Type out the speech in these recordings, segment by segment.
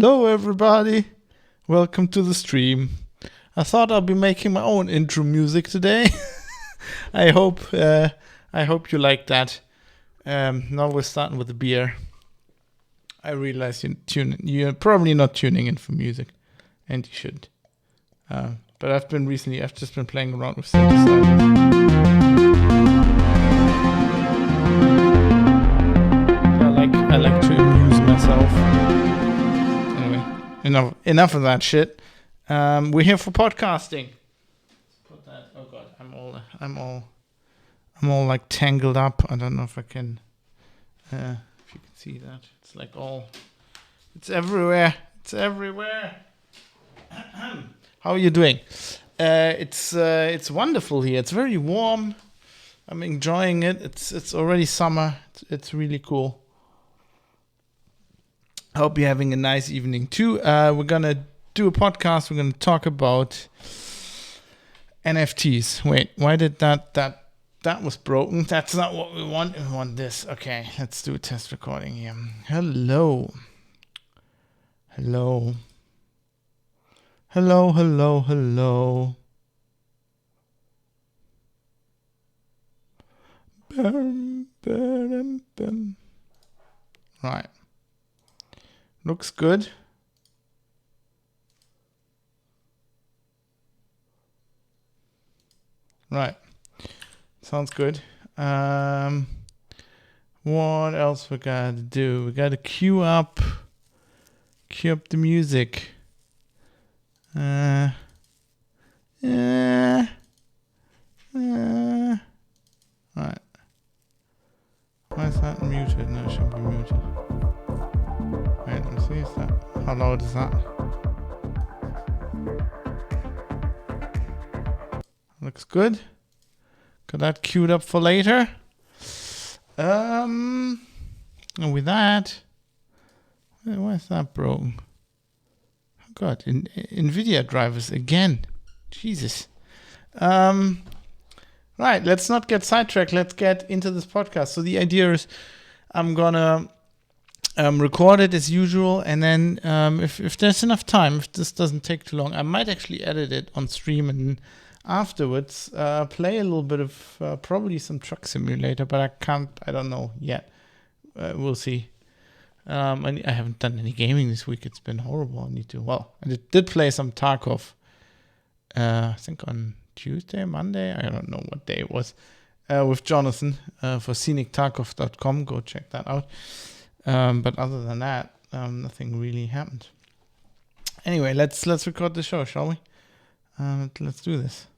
Hello everybody, welcome to the stream. I thought I'll be making my own intro music today. I hope you like that. Now we're starting with the beer. I realize you're probably not tuning in for music, and you should. But I've just been playing around with synthesizers. I like to amuse myself. Anyway, enough of that shit. We're here for podcasting. Put that. Oh god, I'm all like tangled up. I don't know if I can. If you can see that, it's like it's everywhere. It's everywhere. How are you doing? It's wonderful here. It's very warm. I'm enjoying it. It's already summer. It's really cool. I hope you're having a nice evening too. We're gonna do a podcast. We're gonna talk about NFTs. Wait, why did that was broken? That's not what we want. We want this. Okay, let's do a test recording here. Hello. Right. Looks good. Right. Sounds good. What else we gotta do? We gotta queue up the music. Right. Why is that muted? No, it shouldn't be muted. Wait, let me see. How loud is that? Looks good. Got that queued up for later. And with that, why is that broken? Oh god, NVIDIA drivers again. Jesus. Right, let's not get sidetracked. Let's get into this podcast. So the idea is I'm gonna record it as usual, and then if there's enough time, if this doesn't take too long, I might actually edit it on stream and afterwards play a little bit of probably some truck simulator, but I don't know yet. We'll see. I haven't done any gaming this week. It's been horrible. I did play some Tarkov, I think on Tuesday, Monday, I don't know what day it was, with Jonathan for scenictarkov.com. Go check that out. But other than that, nothing really happened. Anyway, let's record the show, shall we? Let's do this.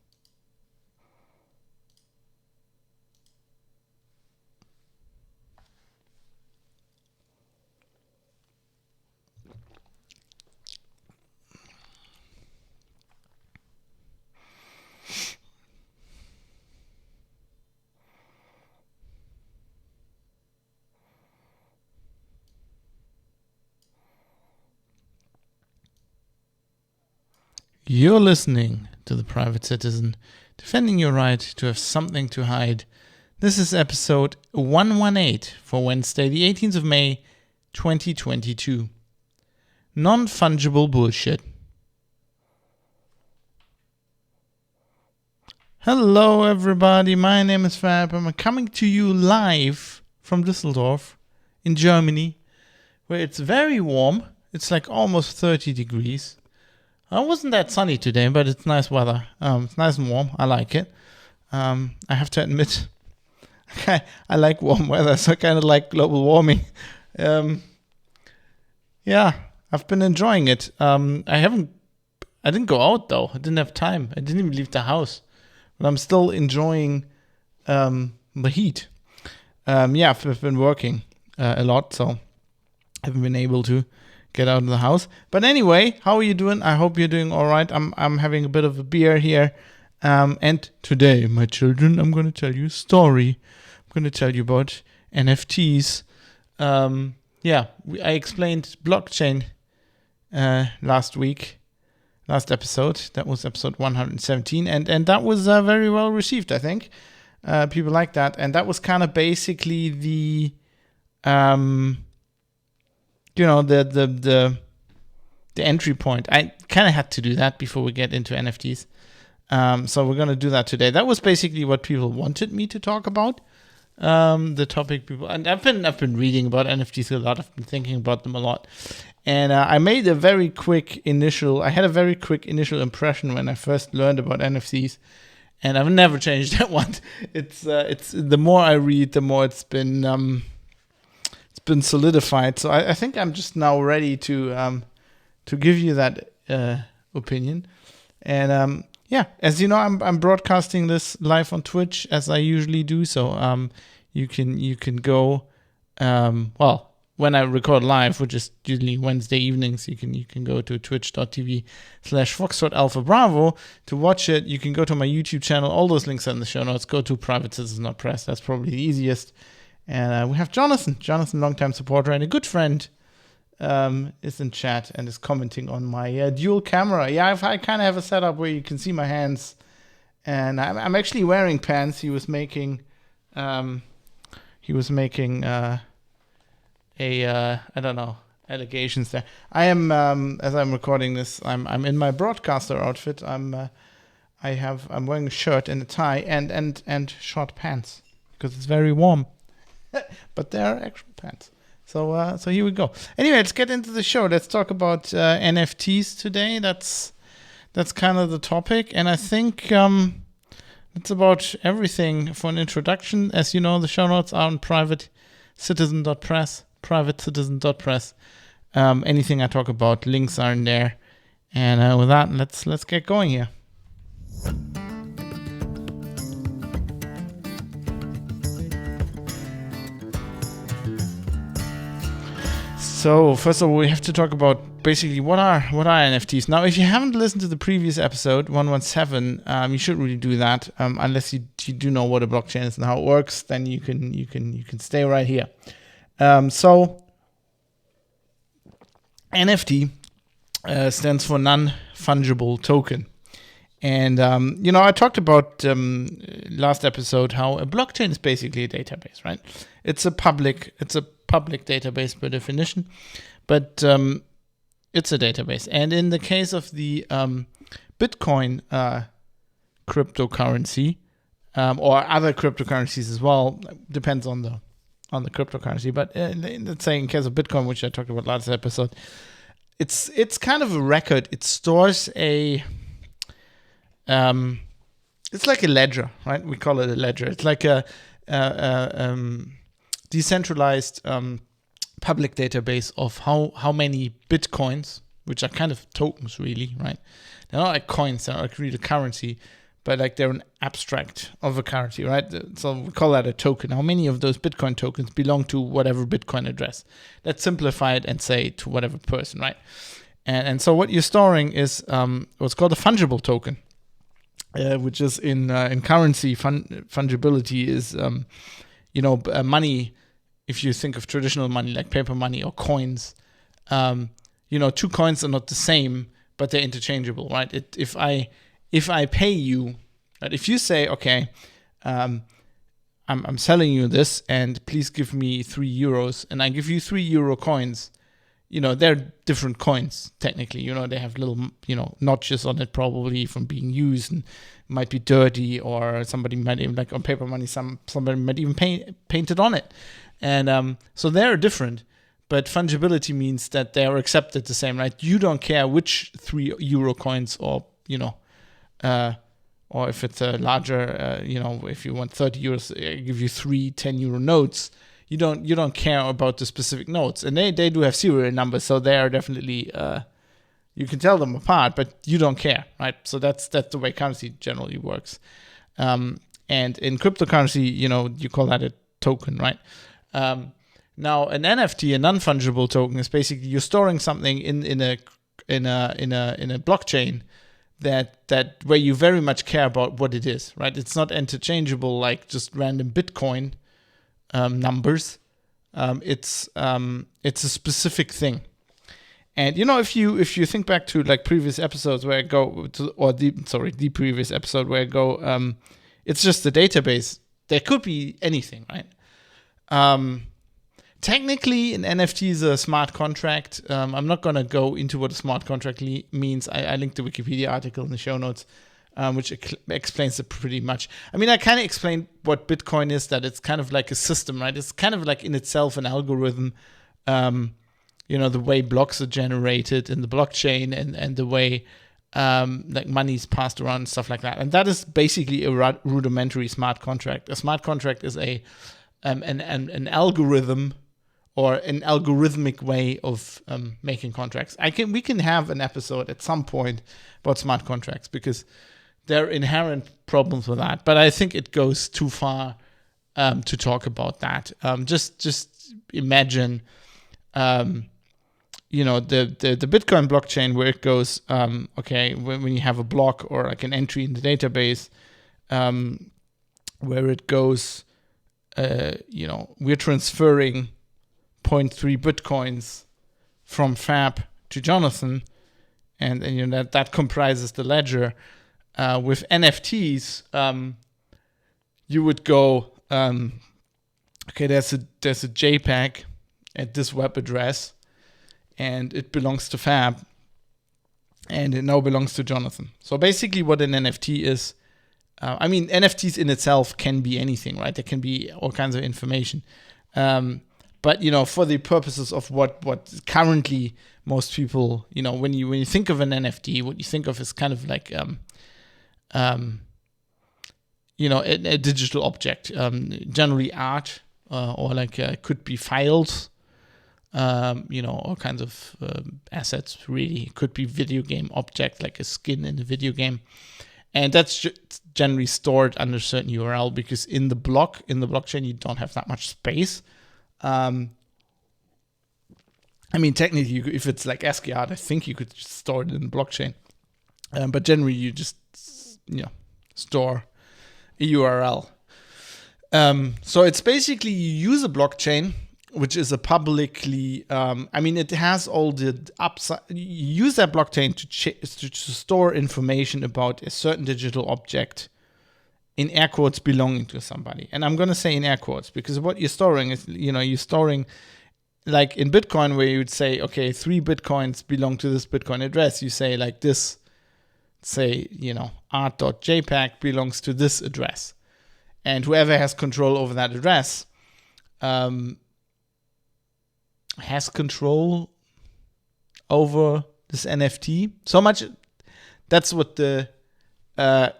You're listening to The Private Citizen, defending your right to have something to hide. This is episode 118 for Wednesday, the 18th of May, 2022. Non-Fungible bullshit. Hello, everybody. My name is Fab. I'm coming to you live from Düsseldorf in Germany, where it's very warm. It's like almost 30 degrees. It wasn't that sunny today, but it's nice weather. It's nice and warm. I like it. I have to admit, I like warm weather, so I kind of like global warming. Yeah, I've been enjoying it. I didn't go out though. I didn't have time. I didn't even leave the house. But I'm still enjoying the heat. I've been working a lot, so I haven't been able to get out of the house. But anyway, how are you doing? I hope you're doing all right. I'm having a bit of a beer here. And today, my children, I'm going to tell you a story. I'm going to tell you about NFTs. I explained blockchain last episode. That was episode 117. And that was very well received, I think. People like that. And that was kind of basically the entry point. I kind of had to do that before we get into NFTs. So we're gonna do that today. That was basically what people wanted me to talk about. The topic people, and I've been reading about NFTs a lot. I've been thinking about them a lot, and I had a very quick initial impression when I first learned about NFTs, and I've never changed that one. It's the more I read, the more it's been solidified. So I think I'm just now ready to give you that opinion, and yeah, as you know, I'm broadcasting this live on Twitch as I usually do. So you can go when I record live, which is usually Wednesday evenings, you can go to twitch.tv/Foxtrot Alpha Bravo to watch it. You can go to my YouTube channel. All those links are in the show notes. Go to Private Citizen Press. That's probably the easiest. And we have Jonathan, longtime supporter and a good friend, is in chat and is commenting on my dual camera. Yeah, I kind of have a setup where you can see my hands, and I'm actually wearing pants. He was making I don't know, allegations there. I am as I'm recording this, I'm in my broadcaster outfit. I'm wearing a shirt and a tie and short pants because it's very warm. But they are actual pants. So here we go. Anyway, let's get into the show. Let's talk about NFTs today. That's kind of the topic, and I think that's about everything for an introduction. As you know, the show notes are on privatecitizen.press. Anything I talk about, links are in there. And with that, let's get going here. So first of all, we have to talk about basically what are NFTs. Now, if you haven't listened to the previous episode 117, you should really do that. Unless you do know what a blockchain is and how it works, then you can stay right here. So NFT stands for non-fungible token, and I talked about last episode how a blockchain is basically a database, right? It's a public database by definition, but it's a database. And in the case of the Bitcoin cryptocurrency, or other cryptocurrencies as well, depends on the cryptocurrency. But let's say in case of Bitcoin, which I talked about last episode, it's kind of a record. It stores it's like a ledger, right? We call it a ledger. It's like a decentralized public database of how many bitcoins, which are kind of tokens really, right? They're not like coins, they're not like really a currency, but like they're an abstract of a currency, right? So we call that a token. How many of those Bitcoin tokens belong to whatever Bitcoin address? Let's simplify it and say to whatever person, right? And so what you're storing is what's called a fungible token, which is in currency, fungibility is money. If you think of traditional money like paper money or coins, two coins are not the same, but they're interchangeable, right? If I pay you, right, if you say, okay, I'm selling you this and please give me €3, and I give you €3 coins, they're different coins technically. They have little notches on it probably from being used and might be dirty, or somebody might even, like on paper money, somebody might even paint it on it. And so they're different, but fungibility means that they are accepted the same, right? You don't care which €3 coins, or or if it's a larger, if you want €30, I give you 3 €10 notes. You don't care about the specific notes, and they do have serial numbers, so they are definitely you can tell them apart, but you don't care, right? So that's the way currency generally works. And in cryptocurrency, you call that a token, right? Now, an NFT, a non-fungible token, is basically you're storing something in a blockchain that where you very much care about what it is, right? It's not interchangeable like just random Bitcoin numbers. It's a specific thing. And if you think back to like previous episodes where I go to, or the previous episode where I go, it's just a database. There could be anything, right? technically, an NFT is a smart contract. I'm not going to go into what a smart contract means. I linked the Wikipedia article in the show notes, which explains it pretty much. I mean, I kind of explained what Bitcoin is, that it's kind of like a system, right? It's kind of like in itself an algorithm. The way blocks are generated in the blockchain and the way like money is passed around and stuff like that. And that is basically a rudimentary smart contract. A smart contract is an algorithm or an algorithmic way of making contracts. We can have an episode at some point about smart contracts because there are inherent problems with that. But I think it goes too far to talk about that. Just imagine, the Bitcoin blockchain where it goes, when you have a block or like an entry in the database, where it goes, we're transferring 0.3 Bitcoins from Fab to Jonathan, and that comprises the ledger. With NFTs, you would go, there's a JPEG at this web address, and it belongs to Fab, and it now belongs to Jonathan. So basically what an NFT is, NFTs in itself can be anything, right? There can be all kinds of information. But, for the purposes of what currently most people, when you think of an NFT, what you think of is kind of like, a digital object, generally art, or like could be files, all kinds of assets, really. It could be video game object, like a skin in a video game. And that's generally stored under a certain URL because in the blockchain, you don't have that much space. Technically, if it's like ASCII art, I think you could just store it in the blockchain. But generally, you just, store a URL. So it's basically you use a blockchain, which is a publicly, it has all the upside. You use that blockchain to store information about a certain digital object, in air quotes, belonging to somebody. And I'm going to say in air quotes because what you're storing is, you're storing, like in Bitcoin, where you would say, 3 Bitcoins belong to this Bitcoin address. You say like this, say, art.jpg belongs to this address. And whoever has control over that address has control over this NFT. So much, that's what the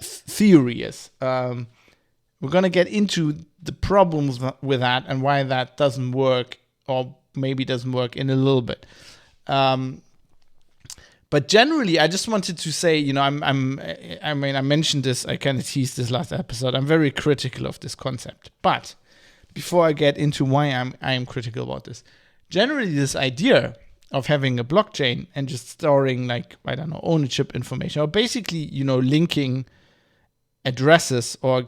theory is. We're going to get into the problems with that and why that doesn't work, or maybe doesn't work in a little bit. But generally, I just wanted to say, I mentioned this, I kind of teased this last episode. I'm very critical of this concept. But before I get into why I am critical about this, generally this idea of having a blockchain and just storing ownership information, or basically, linking addresses, or,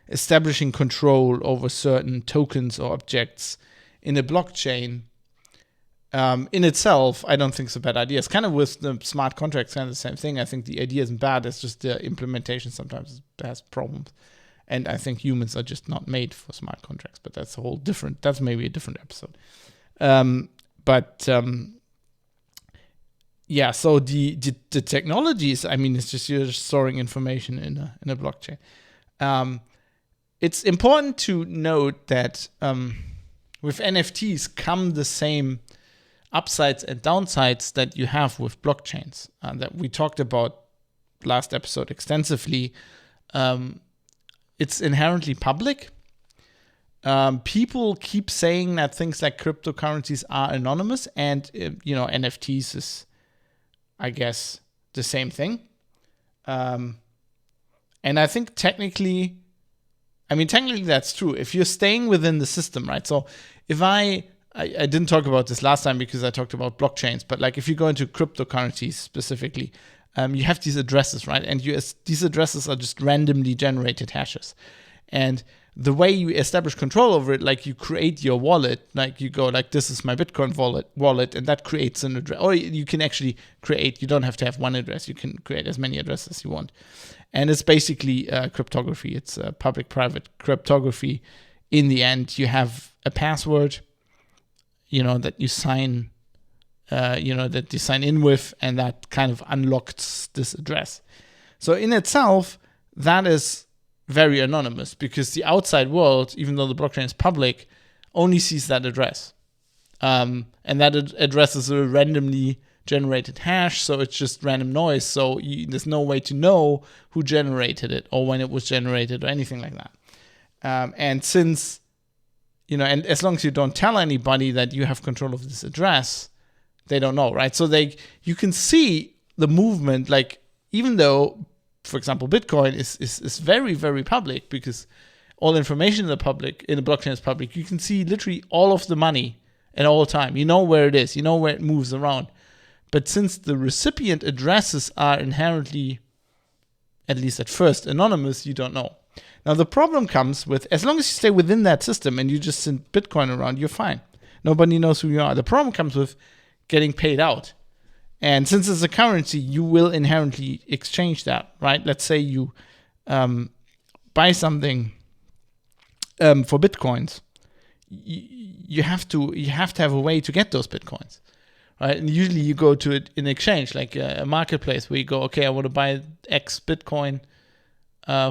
establishing control over certain tokens or objects in a blockchain, in itself, I don't think it's a bad idea. It's kind of with the smart contracts, kind of the same thing. I think the idea isn't bad. It's just the implementation sometimes has problems. And I think humans are just not made for smart contracts, but that's maybe a different episode. So the technologies, it's just you're just storing information in a blockchain. It's important to note that with NFTs come the same upsides and downsides that you have with blockchains that we talked about last episode extensively. It's inherently public. People keep saying that things like cryptocurrencies are anonymous, and NFTs is, I guess, the same thing. And I think technically that's true if you're staying within the system, right? So if I didn't talk about this last time because I talked about blockchains, but like if you go into cryptocurrencies specifically, you have these addresses, right? And these addresses are just randomly generated hashes. And the way you establish control over it, like you create your wallet, like you go like, this is my Bitcoin wallet, and that creates an address. Or you can actually create, you don't have to have one address. You can create as many addresses as you want. And it's basically cryptography. It's public-private cryptography. In the end, you have a password, that you sign, that you sign in with, and that kind of unlocks this address. So in itself, that is very anonymous, because the outside world, even though the blockchain is public, only sees that address. And that address is a randomly generated hash, so it's just random noise. So there's no way to know who generated it or when it was generated or anything like that. And since, and as long as you don't tell anybody that you have control of this address, they don't know, right? So you can see the movement, like, even though, for example, Bitcoin is very, very public, because all information in the blockchain is public. You can see literally all of the money at all time. You know where it is. You know where it moves around. But since the recipient addresses are inherently, at least at first, anonymous, you don't know. Now, the problem comes with, as long as you stay within that system and you just send Bitcoin around, you're fine. Nobody knows who you are. The problem comes with getting paid out. And since it's a currency, you will inherently exchange that, right? Let's say you buy something for Bitcoins. You have to have a way to get those Bitcoins, right? And usually you go to an exchange, like a marketplace, where you go, okay, I want to buy X Bitcoin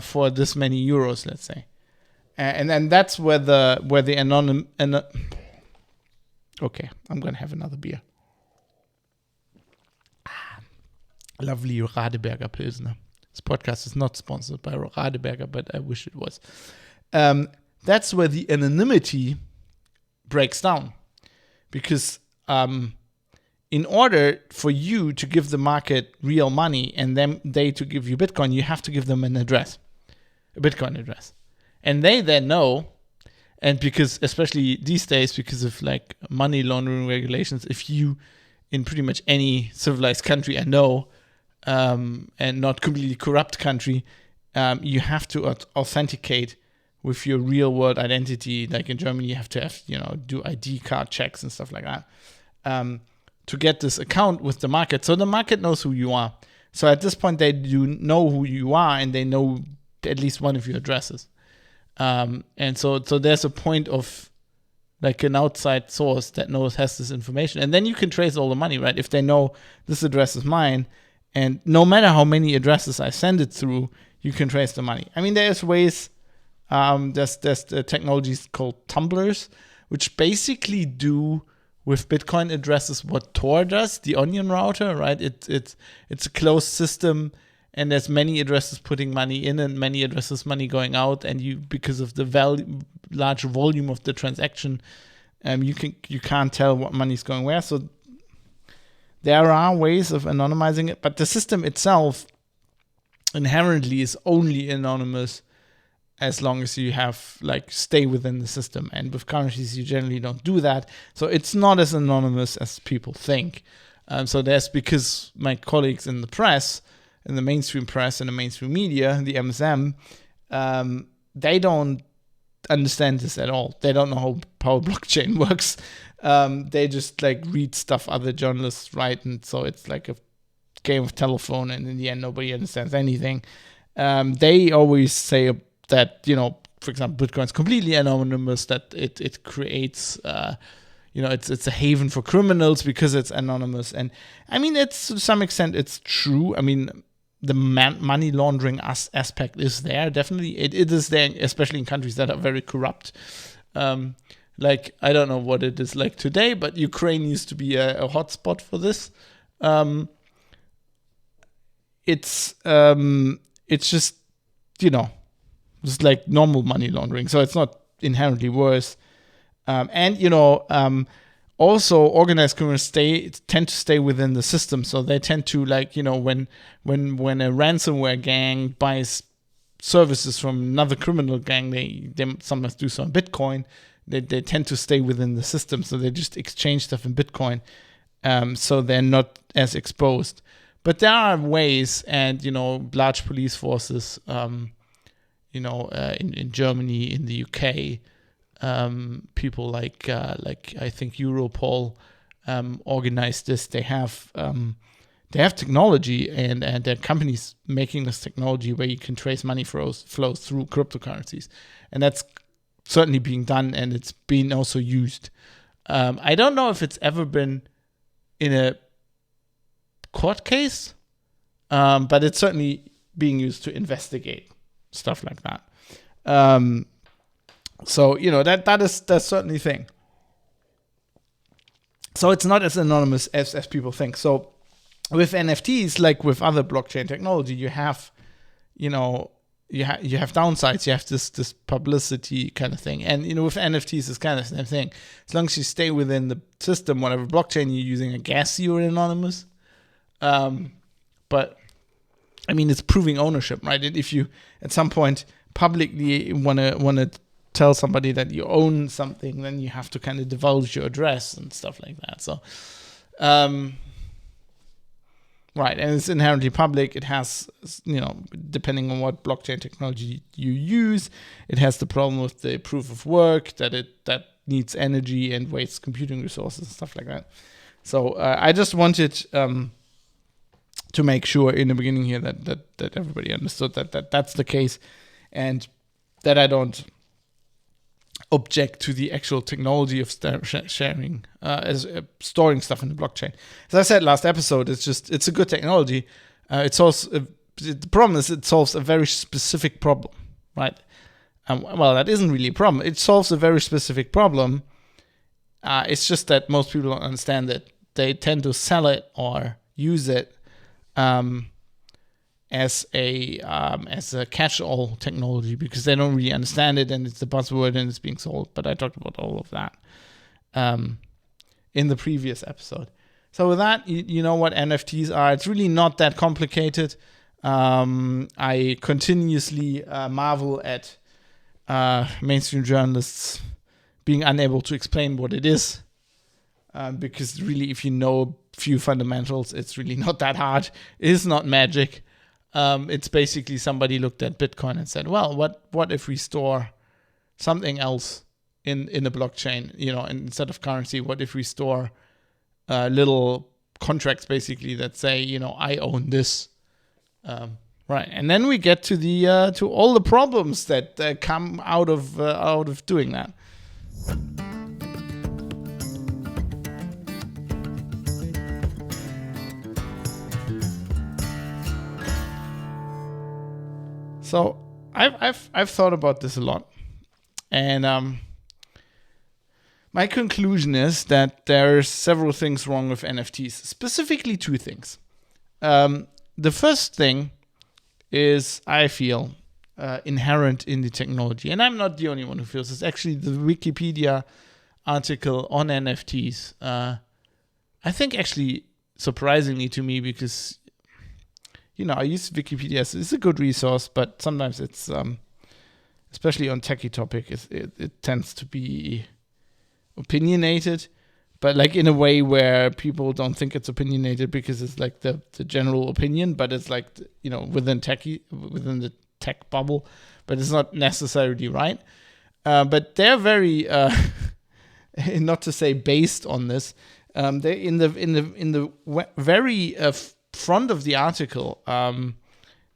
for this many euros, let's say, and then that's where the okay, I'm gonna have another beer. Lovely Radeberger Pilsner. This podcast is not sponsored by Radeberger, but I wish it was. That's where the anonymity breaks down, because in order for you to give the market real money and then they to give you Bitcoin, you have to give them an address, a Bitcoin address. And they then know, and because, especially these days, because of like money laundering regulations, if you, in pretty much any civilized country I know, and not completely corrupt country, you have to authenticate with your real world identity. Like in Germany, you have to do ID card checks and stuff like that, to get this account with the market. So the market knows who you are. So at this point, they do know who you are, and they know at least one of your addresses. And so there's a point of like an outside source that has this information. And then you can trace all the money, right? If they know this address is mine, and no matter how many addresses I send it through, you can trace the money. I mean, there's ways, there's the technologies called tumblers, which basically do with Bitcoin addresses what Tor does, the onion router, right? It's a closed system, and there's many addresses putting money in and many addresses money going out, and you, because of the large volume of the transaction, you can't tell what money's going where. So there are ways of anonymizing it, but the system itself inherently is only anonymous as long as you have stay within the system. And with currencies, you generally don't do that. So it's not as anonymous as people think. So that's because my colleagues in the press, in the mainstream press and the mainstream media, the MSM, they don't understand this at all. They don't know how blockchain works. They just read stuff other journalists write, and so it's like a game of telephone, and in the end nobody understands anything. They always say that, for example, Bitcoin's completely anonymous, that it creates it's a haven for criminals because it's anonymous. And I mean, it's to some extent it's true. I mean, the money laundering aspect is there, definitely. It is there, especially in countries that are very corrupt. I don't know what it is like today, but Ukraine used to be a hotspot for this. It's just, just like normal money laundering. So it's not inherently worse. Also organized criminals tend to stay within the system. So they tend to when a ransomware gang buys services from another criminal gang, they sometimes do so in Bitcoin. They tend to stay within the system, so they just exchange stuff in Bitcoin, so they're not as exposed. But there are ways, and large police forces, in Germany, in the UK, people like I think Europol organized this. They have technology, and there are companies making this technology where you can trace money flows through cryptocurrencies, and that's certainly being done, and it's being also used. I don't know if it's ever been in a court case, but it's certainly being used to investigate stuff like that. So that's certainly a thing. So it's not as anonymous as people think. So with NFTs, like with other blockchain technology, you have downsides. You have this publicity kind of thing, and with NFTs, it's kind of the same thing. As long as you stay within the system, whatever blockchain you're using, I guess you're anonymous. But I mean, it's proving ownership, right? And if you at some point publicly want to tell somebody that you own something, then you have to kind of divulge your address and stuff like that. So, right, and it's inherently public. It has, depending on what blockchain technology you use, it has the problem with the proof of work that needs energy and wastes computing resources and stuff like that. So I just wanted to make sure in the beginning here that everybody understood that that's the case, and that I don't object to the actual technology of sharing, storing stuff in the blockchain. As I said last episode, it's a good technology. The problem is it solves a very specific problem, right? Well, that isn't really a problem. It solves a very specific problem. It's just that most people don't understand it. They tend to sell it or use it as a catch-all technology because they don't really understand it, and it's a buzzword and it's being sold. But I talked about all of that in the previous episode. So with that, you know what NFTs are. It's really not that complicated. I continuously marvel at mainstream journalists being unable to explain what it is, because really, if you know a few fundamentals, it's really not that hard. It is not magic. It's basically somebody looked at Bitcoin and said, well, what if we store something else in the blockchain, instead of currency? What if we store little contracts basically that say, I own this, right? And then we get to to all the problems that come out of doing that. So I've thought about this a lot, and my conclusion is that there's several things wrong with NFTs, specifically two things. The first thing is, I feel, inherent in the technology, and I'm not the only one who feels this. Actually, the Wikipedia article on NFTs, I think actually surprisingly to me, because I use Wikipedia. It's a good resource, but sometimes it's, especially on techie topic, it tends to be opinionated, but like in a way where people don't think it's opinionated because it's like the general opinion, but it's like, within the tech bubble, but it's not necessarily right. But they're very, not to say based on this, they're in the very front of the article,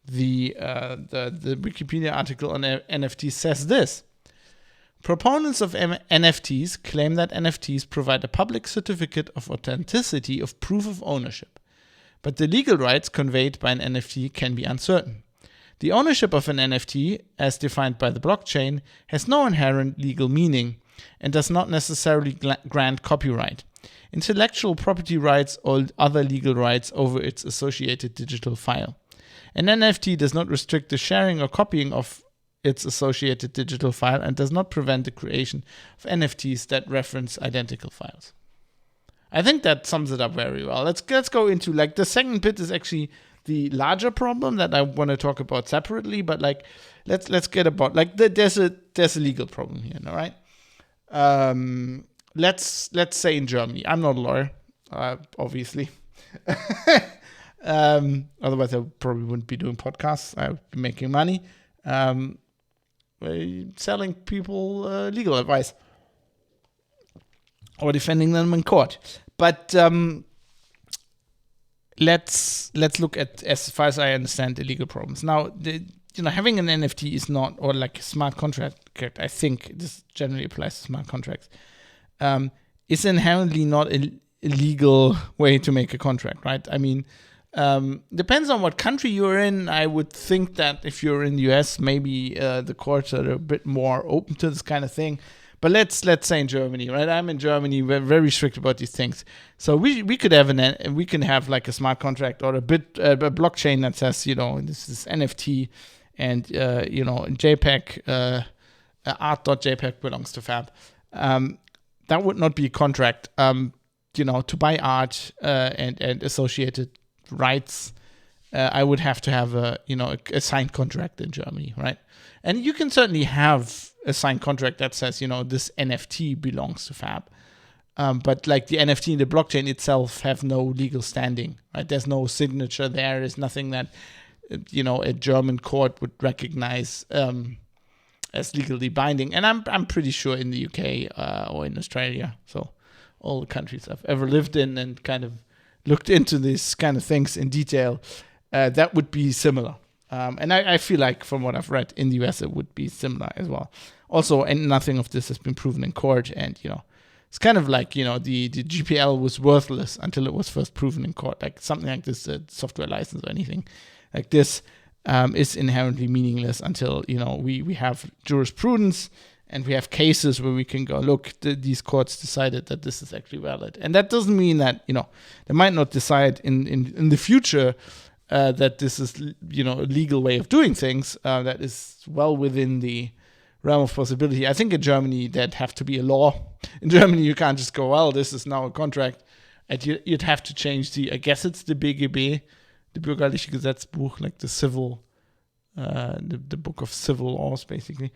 the Wikipedia article on NFT says this: proponents of NFTs claim that NFTs provide a public certificate of authenticity of proof of ownership, but the legal rights conveyed by an NFT can be uncertain. The ownership of an NFT, as defined by the blockchain, has no inherent legal meaning and does not necessarily grant copyright, intellectual property rights, or other legal rights over its associated digital file. An NFT does not restrict the sharing or copying of its associated digital file and does not prevent the creation of NFTs that reference identical files. I think that sums it up very well. Let's go into, like, the second bit is actually the larger problem that I want to talk about separately, but like let's get about, like, there's a legal problem here, all right? Let's say in Germany. I'm not a lawyer, obviously. Otherwise I probably wouldn't be doing podcasts. I would be making money selling people legal advice or defending them in court. But let's look at, as far as I understand, the legal problems. Now, having an NFT is not, or like a smart contract, I think this generally applies to smart contracts, is inherently not a legal way to make a contract, right? I mean, depends on what country you're in. I would think that if you're in the US, maybe the courts are a bit more open to this kind of thing. But let's say in Germany, right? I'm in Germany. We're very strict about these things. So we could have we can have like a smart contract or a blockchain that says, this is NFT, and JPEG art.jpg belongs to Fab. That would not be a contract. To buy art and associated rights, I would have to have a signed contract in Germany, right? And you can certainly have a signed contract that says, this NFT belongs to Fab. But like the NFT and the blockchain itself have no legal standing, right? There's no signature there. There's nothing that, a German court would recognize as legally binding. And I'm pretty sure in the UK or in Australia, so all the countries I've ever lived in and kind of looked into these kind of things in detail, that would be similar. And I feel like from what I've read in the US, it would be similar as well. Also, and nothing of this has been proven in court. And, it's kind of like, the GPL was worthless until it was first proven in court. Like something like this, a software license or anything like this is inherently meaningless until, we have jurisprudence and we have cases where we can go, look, these courts decided that this is actually valid. And that doesn't mean that, they might not decide in the future that this is, a legal way of doing things that is well within the realm of possibility. I think in Germany, that'd have to be a law. In Germany, you can't just go, well, this is now a contract. And you'd have to change I guess it's the BGB, the Bürgerliche Gesetzbuch, like the civil, the book of civil laws, basically.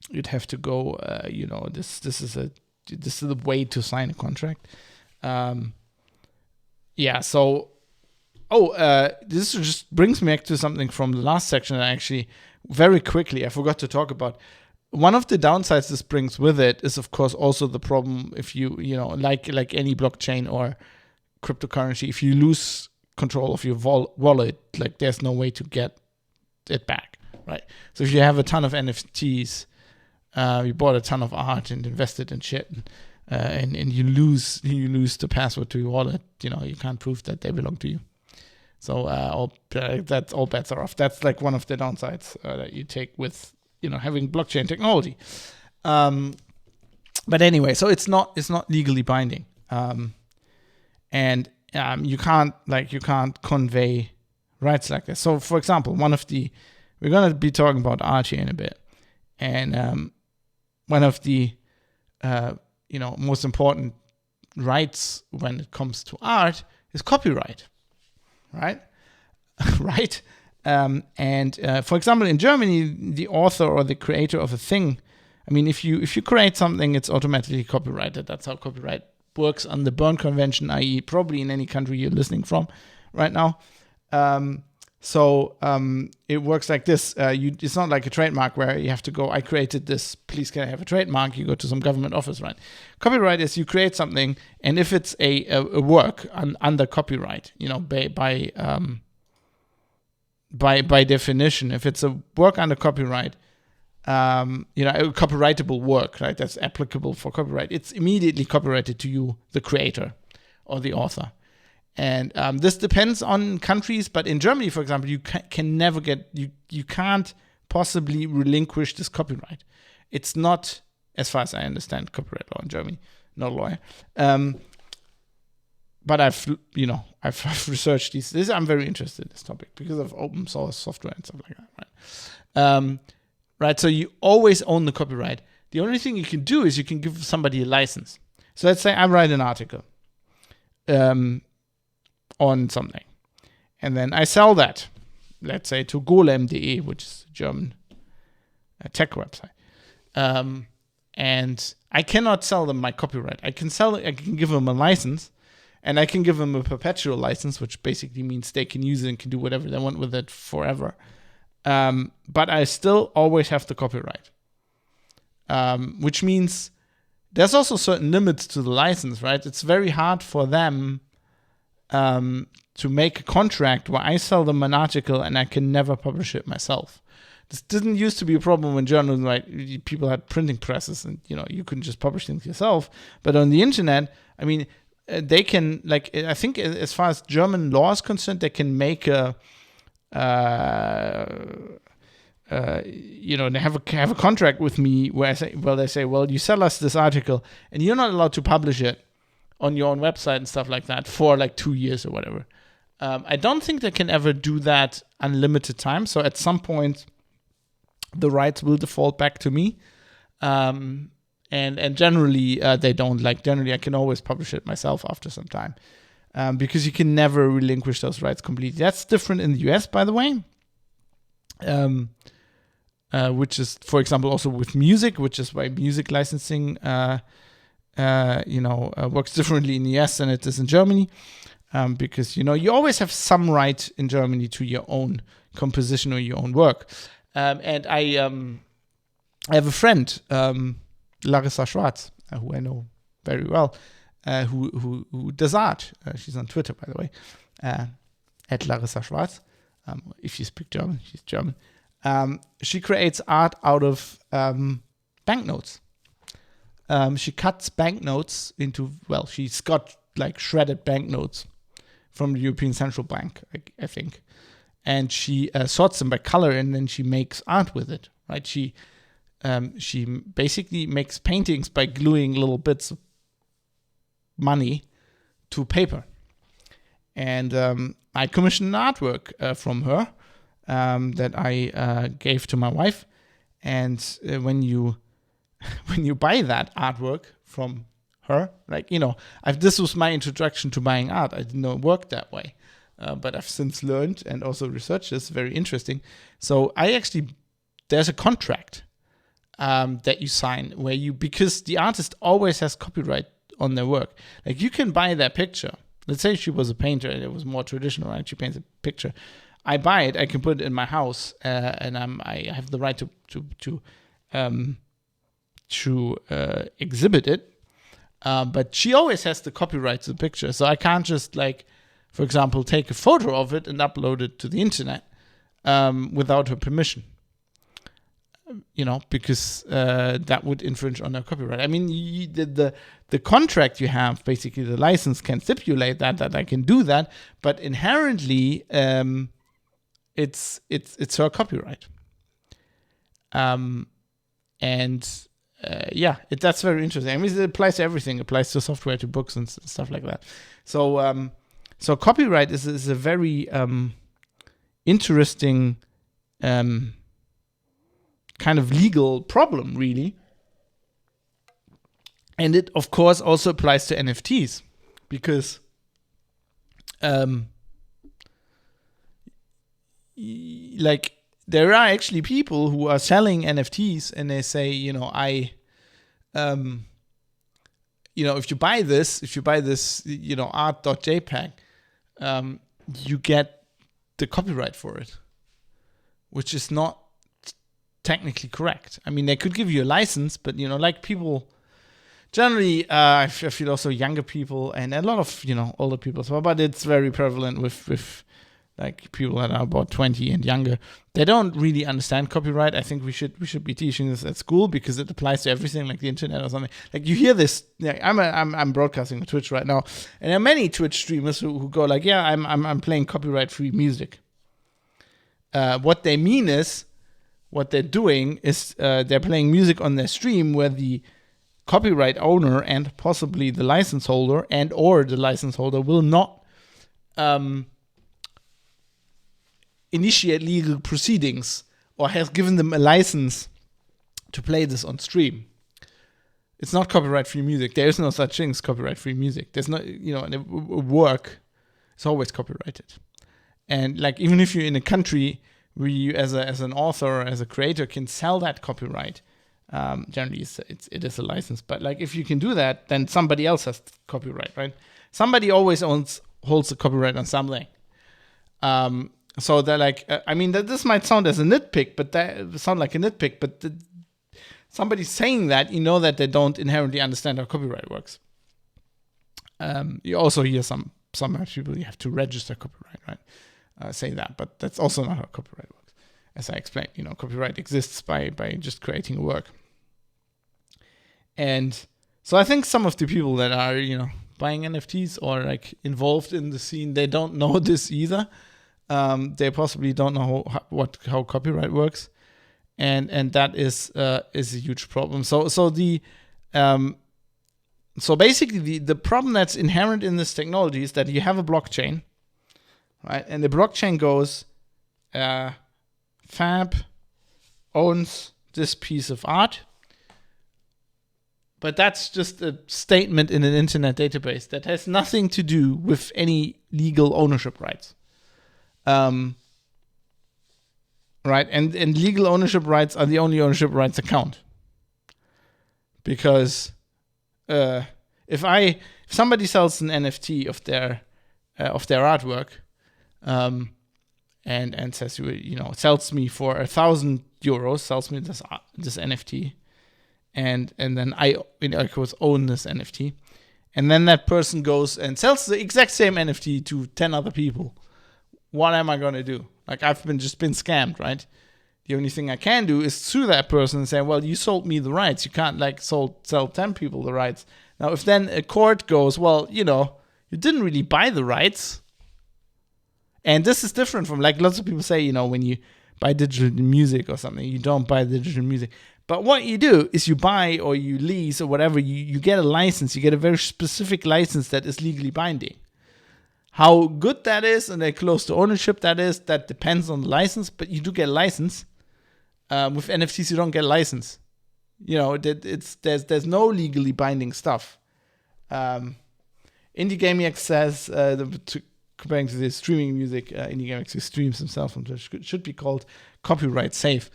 You'd have to go, this is the way to sign a contract. So... this just brings me back to something from the last section. Actually, very quickly, I forgot to talk about. One of the downsides this brings with it is, of course, also the problem if you like any blockchain or cryptocurrency, if you lose control of your wallet, like there's no way to get it back, right? So if you have a ton of NFTs, you bought a ton of art and invested in shit, and you lose the password to your wallet, you can't prove that they belong to you. So that's all bets are off. That's like one of the downsides that you take with having blockchain technology. But anyway, so it's not legally binding, and you can't convey rights like this. So for example, we're gonna be talking about art here in a bit, and one of the most important rights when it comes to art is copyright. Right? Right? And for example, in Germany, the author or the creator of a thing, I mean, if you create something, it's automatically copyrighted. That's how copyright works on the Berne Convention, i.e. probably in any country you're listening from right now. So it works like this. It's not like a trademark where you have to go, I created this, please can I have a trademark? You go to some government office, right? Copyright is you create something, and if it's a work under copyright, by definition, if it's a work under copyright, a copyrightable work, right? That's applicable for copyright. It's immediately copyrighted to you, the creator or the author. And this depends on countries, but in Germany, for example, you can never you can't possibly relinquish this copyright. It's not, as far as I understand, copyright law in Germany. Not a lawyer, but I've researched these. I'm very interested in this topic because of open source software and stuff like that, right? Right. So you always own the copyright. The only thing you can do is you can give somebody a license. So let's say I write an article. On something, and then I sell that, let's say to golem.de, which is a German tech website, and I cannot sell them my copyright. I can give them a license, and I can give them a perpetual license, which basically means they can use it and can do whatever they want with it forever. But I still always have the copyright, which means there's also certain limits to the license, right? It's very hard for them to make a contract where I sell them an article and I can never publish it myself. This didn't used to be a problem when journalism, right? People had printing presses, and you couldn't just publish things yourself. But on the internet, I mean, they can, like, I think as far as German law is concerned, they can make a they have a contract with me where they say, well, you sell us this article and you're not allowed to publish it on your own website and stuff like that for like 2 years or whatever. I don't think they can ever do that unlimited time. So at some point, the rights will default back to me. And generally, they don't. Like, generally, I can always publish it myself after some time. Because you can never relinquish those rights completely. That's different in the US, by the way. Which is, for example, also with music, which is why music licensing, works differently in the US than it is in Germany. Because, you always have some right in Germany to your own composition or your own work. And I have a friend, Larissa Schwarz, who I know very well, who does art. She's on Twitter, by the way, at Larissa Schwarz. If you speak German, she's German. She creates art out of banknotes. She cuts banknotes into, she's got like shredded banknotes from the European Central Bank, I think. And she sorts them by color, and then she makes art with it, right? She basically makes paintings by gluing little bits of money to paper. And I commissioned an artwork from her that I gave to my wife. And when you buy that artwork from her, this was my introduction to buying art. I didn't know it worked that way. But I've since learned and also researched this. Very interesting. So there's a contract that you sign because the artist always has copyright on their work. Like, you can buy their picture. Let's say she was a painter and it was more traditional, right? She paints a picture. I buy it, I can put it in my house, and I have the right to exhibit it. But she always has the copyright to the picture. So I can't just, for example, take a photo of it and upload it to the internet without her permission. Because that would infringe on her copyright. I mean, the contract you have, basically the license, can stipulate that I can do that, but inherently, it's her copyright. That's very interesting. I mean, it applies to everything. It applies to software, to books, and stuff like that. So copyright is a very interesting kind of legal problem, really. And it, of course, also applies to NFTs, because there are actually people who are selling NFTs, and they say, if you buy this, art.jpg, you get the copyright for it, which is not technically correct. I mean, they could give you a license, but people generally, I feel also younger people and a lot of older people as well, but it's very prevalent with people that are about 20 and younger. They don't really understand copyright. I think we should be teaching this at school, because it applies to everything, like the internet or something. Like, you hear this. I'm broadcasting on Twitch right now, and there are many Twitch streamers who go like, "Yeah, I'm playing copyright-free music." What they mean is, what they're doing is they're playing music on their stream where the copyright owner and possibly the license holder or the license holder will not initiate legal proceedings or has given them a license to play this on stream. It's not copyright-free music. There is no such thing as copyright-free music. There's no, a work is always copyrighted. And even if you're in a country where you, as an author or as a creator, can sell that copyright, generally it is a license. But if you can do that, then somebody else has copyright, right? Somebody always holds the copyright on something. So they're this might sound as a nitpick, but somebody saying that, that they don't inherently understand how copyright works. You also hear some people, you have to register copyright, right? Say that, but that's also not how copyright works. as I explained, copyright exists by just creating a work. And so I think some of the people that are, buying NFTs or like involved in the scene, they don't know this either. They possibly don't know how copyright works. And that is a huge problem. So basically the problem that's inherent in this technology is that you have a blockchain, right? And the blockchain goes, Fab owns this piece of art, but that's just a statement in an internet database that has nothing to do with any legal ownership rights. Right, and legal ownership rights are the only ownership rights that count. Because if somebody sells an NFT of their artwork, and says sells me for €1,000, sells me this NFT, and then I own this NFT, and then that person goes and sells the exact same NFT to 10 other people. What am I gonna do? Like, I've been scammed, right? The only thing I can do is sue that person and say, well, you sold me the rights. You can't sell 10 people the rights. Now, if then a court goes, well, you didn't really buy the rights. And this is different from, like, lots of people say, when you buy digital music or something, you don't buy digital music. But what you do is you buy or you lease or whatever, you get a license. You get a very specific license that is legally binding. How good that is and how close to ownership that depends on the license, but you do get a license. With NFTs, you don't get a license. There's no legally binding stuff. IndieGamiac says, comparing to the streaming music, IndieGamiac streams himself, which should be called copyright safe.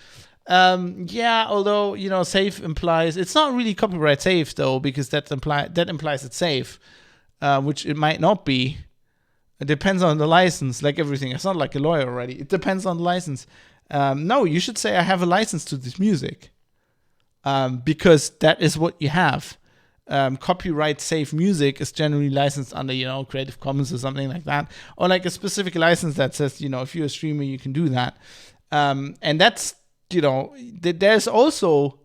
Although safe implies it's not really copyright safe though, because that implies it's safe, which it might not be. It depends on the license, like everything. It's not like a lawyer already. It depends on the license. No, you should say I have a license to this music, because that is what you have. Copyright safe music is generally licensed under, Creative Commons or something like that, or like a specific license that says, if you're a streamer, you can do that. And that's, there are also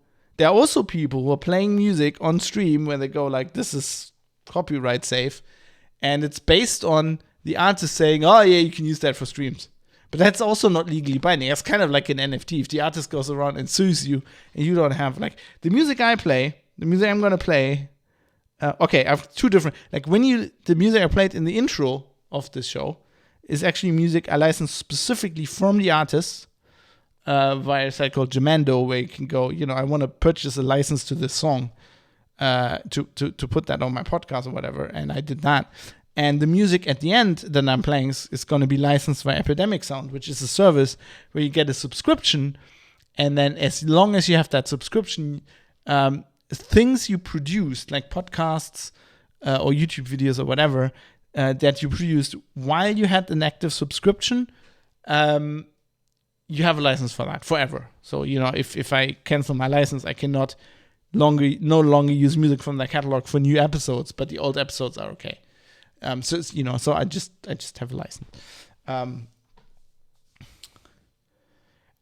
people who are playing music on stream where they go like, this is copyright safe, and it's based on the artist saying, oh yeah, you can use that for streams. But that's also not legally binding. It's kind of like an NFT. If the artist goes around and sues you and you don't have, like, the music I'm going to play, I have two different, like, the music I played in the intro of this show is actually music I licensed specifically from the artist via a site called Jamendo, where you can go, I want to purchase a license to this song to put that on my podcast or whatever, and I did that. And the music at the end that I'm playing is going to be licensed by Epidemic Sound, which is a service where you get a subscription, and then as long as you have that subscription, things you produce, like podcasts or YouTube videos or whatever, that you produced while you had an active subscription, you have a license for that forever. So, if I cancel my license, I cannot no longer use music from the catalog for new episodes, but the old episodes are okay. So I just have a license.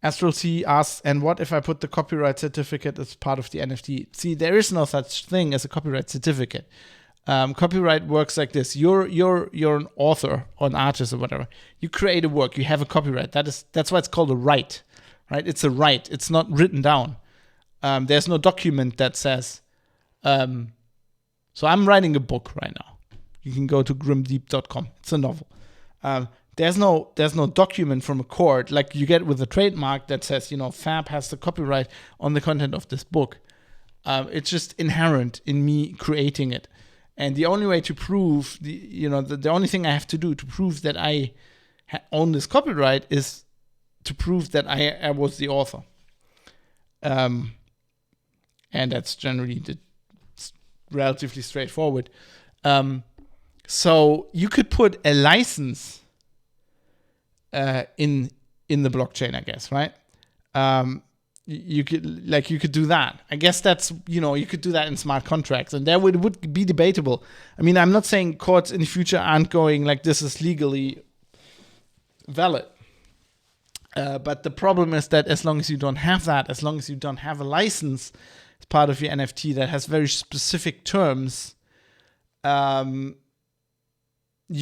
Astral C asks, and what if I put the copyright certificate as part of the NFT? See, there is no such thing as a copyright certificate. Copyright works like this. You're an author or an artist or whatever. You create a work. You have a copyright. That's why it's called a right, right? It's a right. It's not written down. There's no document that says. So I'm writing a book right now. You can go to grimdeep.com. It's a novel. There's no document from a court like you get with a trademark that says, Fab has the copyright on the content of this book. It's just inherent in me creating it. And the only way to prove the only thing I have to do to prove that I own this copyright is to prove that I was the author. And that's generally relatively straightforward. So you could put a license in the blockchain, I guess, right? You could do that. I guess that's, you could do that in smart contracts, and that would be debatable. I mean, I'm not saying courts in the future aren't going like this is legally valid. But the problem is that as long as you don't have that, as long as you don't have a license as part of your NFT that has very specific terms, you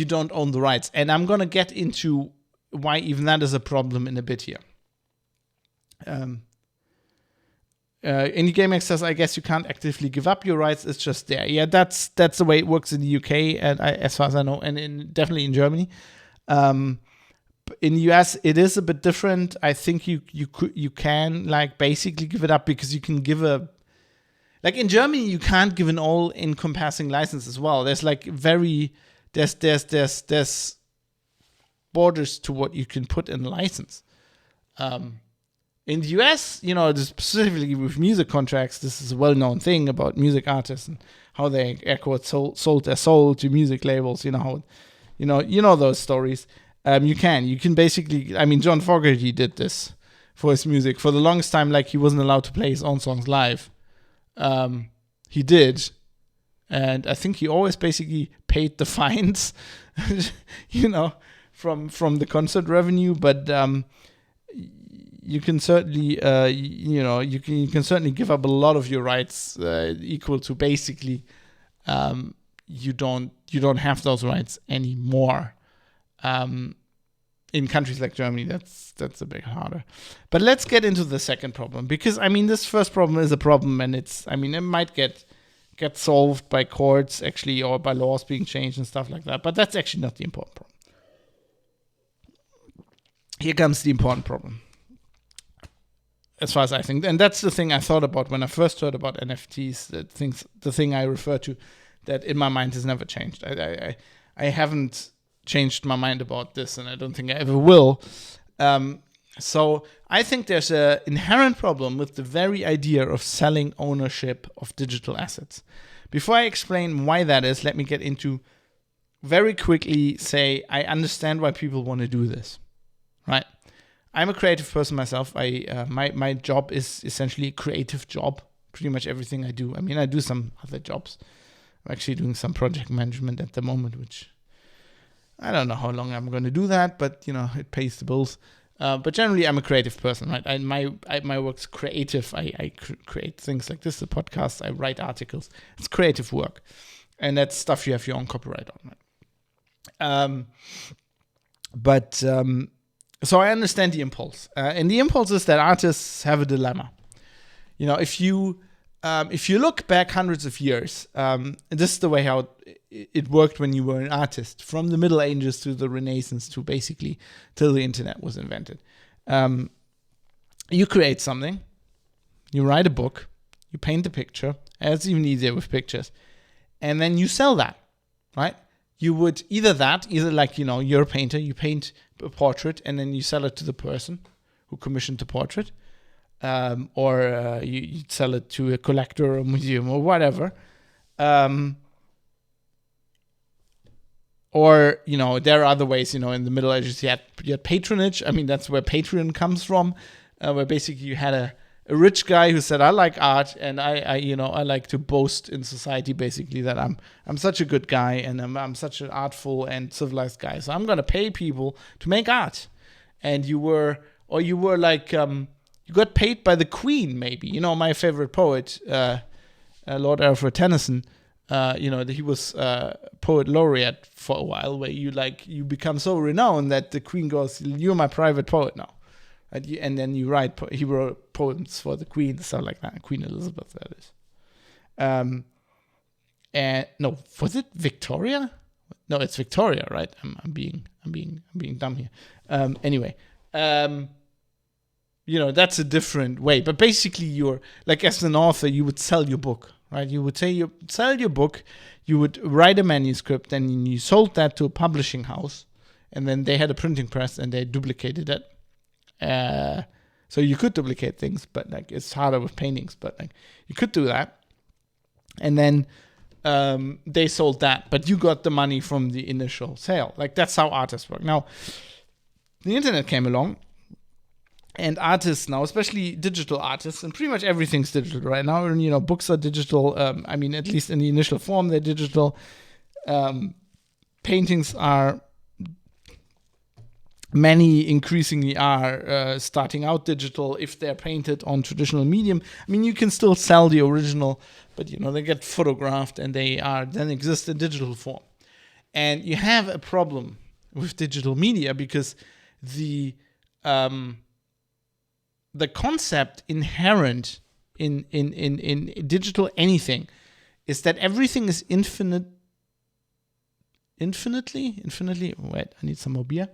don't own the rights. And I'm going to get into why even that is a problem in a bit here. Indie Game says, I guess you can't actively give up your rights. It's just there. Yeah, that's the way it works in the UK, and as far as I know, and definitely in Germany. In the US, it is a bit different. I think you can like basically give it up because you can give like in Germany you can't give an all-encompassing license as well. There's like there's borders to what you can put in a license. In the US, specifically with music contracts, this is a well-known thing about music artists and how they sold their soul to music labels. You know those stories. You can basically, John Fogerty did this for his music. For the longest time, like, he wasn't allowed to play his own songs live. He did. And I think he always basically paid the fines, from the concert revenue. But you can certainly, you can certainly give up a lot of your rights equal to basically you don't have those rights anymore. In countries like Germany, that's a bit harder. But let's get into the second problem, because this first problem is a problem, and it might get solved by courts actually, or by laws being changed and stuff like that. But that's actually not the important problem. Here comes the important problem, as far as I think, and that's the thing I thought about when I first heard about NFTs. The thing I refer to, that in my mind has never changed. I haven't changed my mind about this, and I don't think I ever will. So I think there's an inherent problem with the very idea of selling ownership of digital assets. Before I explain why that is, let me get into very quickly say I understand why people want to do this, right? I'm a creative person myself. My job is essentially a creative job. Pretty much everything I do. I do some other jobs. I'm actually doing some project management at the moment, which I don't know how long I'm going to do that, but it pays the bills. But generally, I'm a creative person, right? My work's creative. I create things like this, the podcast. I write articles. It's creative work, and that's stuff you have your own copyright on, right? So I understand the impulse, and the impulse is that artists have a dilemma. If you look back hundreds of years, this is the way how it worked when you were an artist, from the Middle Ages to the Renaissance to basically till the internet was invented. You create something, you write a book, you paint a picture, and it's even easier with pictures, and then you sell that, right? You would either like, you're a painter, you paint a portrait, and then you sell it to the person who commissioned the portrait. Or you sell it to a collector or a museum or whatever. Or, there are other ways, in the Middle Ages you had patronage. That's where Patreon comes from, where basically you had a rich guy who said, I like art, and I like to boast in society basically that I'm such a good guy, and I'm such an artful and civilized guy. So I'm going to pay people to make art. And you were like, you got paid by the Queen, maybe. My favorite poet, Lord Alfred Tennyson, he was poet laureate for a while, where you become so renowned that the Queen goes, you're my private poet now. And then he wrote poems for the Queen, stuff like that. Queen Elizabeth, that is. And no, was it Victoria? No, it's Victoria, right? I'm being dumb here. Anyway, that's a different way. But basically, you're like, as an author, you would sell your book, right? You would sell your book, you would write a manuscript, and you sold that to a publishing house, and then they had a printing press and they duplicated it. So you could duplicate things, but like it's harder with paintings. But like you could do that, and then they sold that, but you got the money from the initial sale. Like that's how artists work. Now, the internet came along. And artists now, especially digital artists, and pretty much everything's digital right now. And, books are digital. At least in the initial form, they're digital. Paintings are many increasingly are starting out digital if they're painted on traditional medium. I mean, you can still sell the original, but they get photographed and they are then exist in digital form. And you have a problem with digital media because the concept inherent in digital anything is that everything is infinitely. Wait, I need some more beer.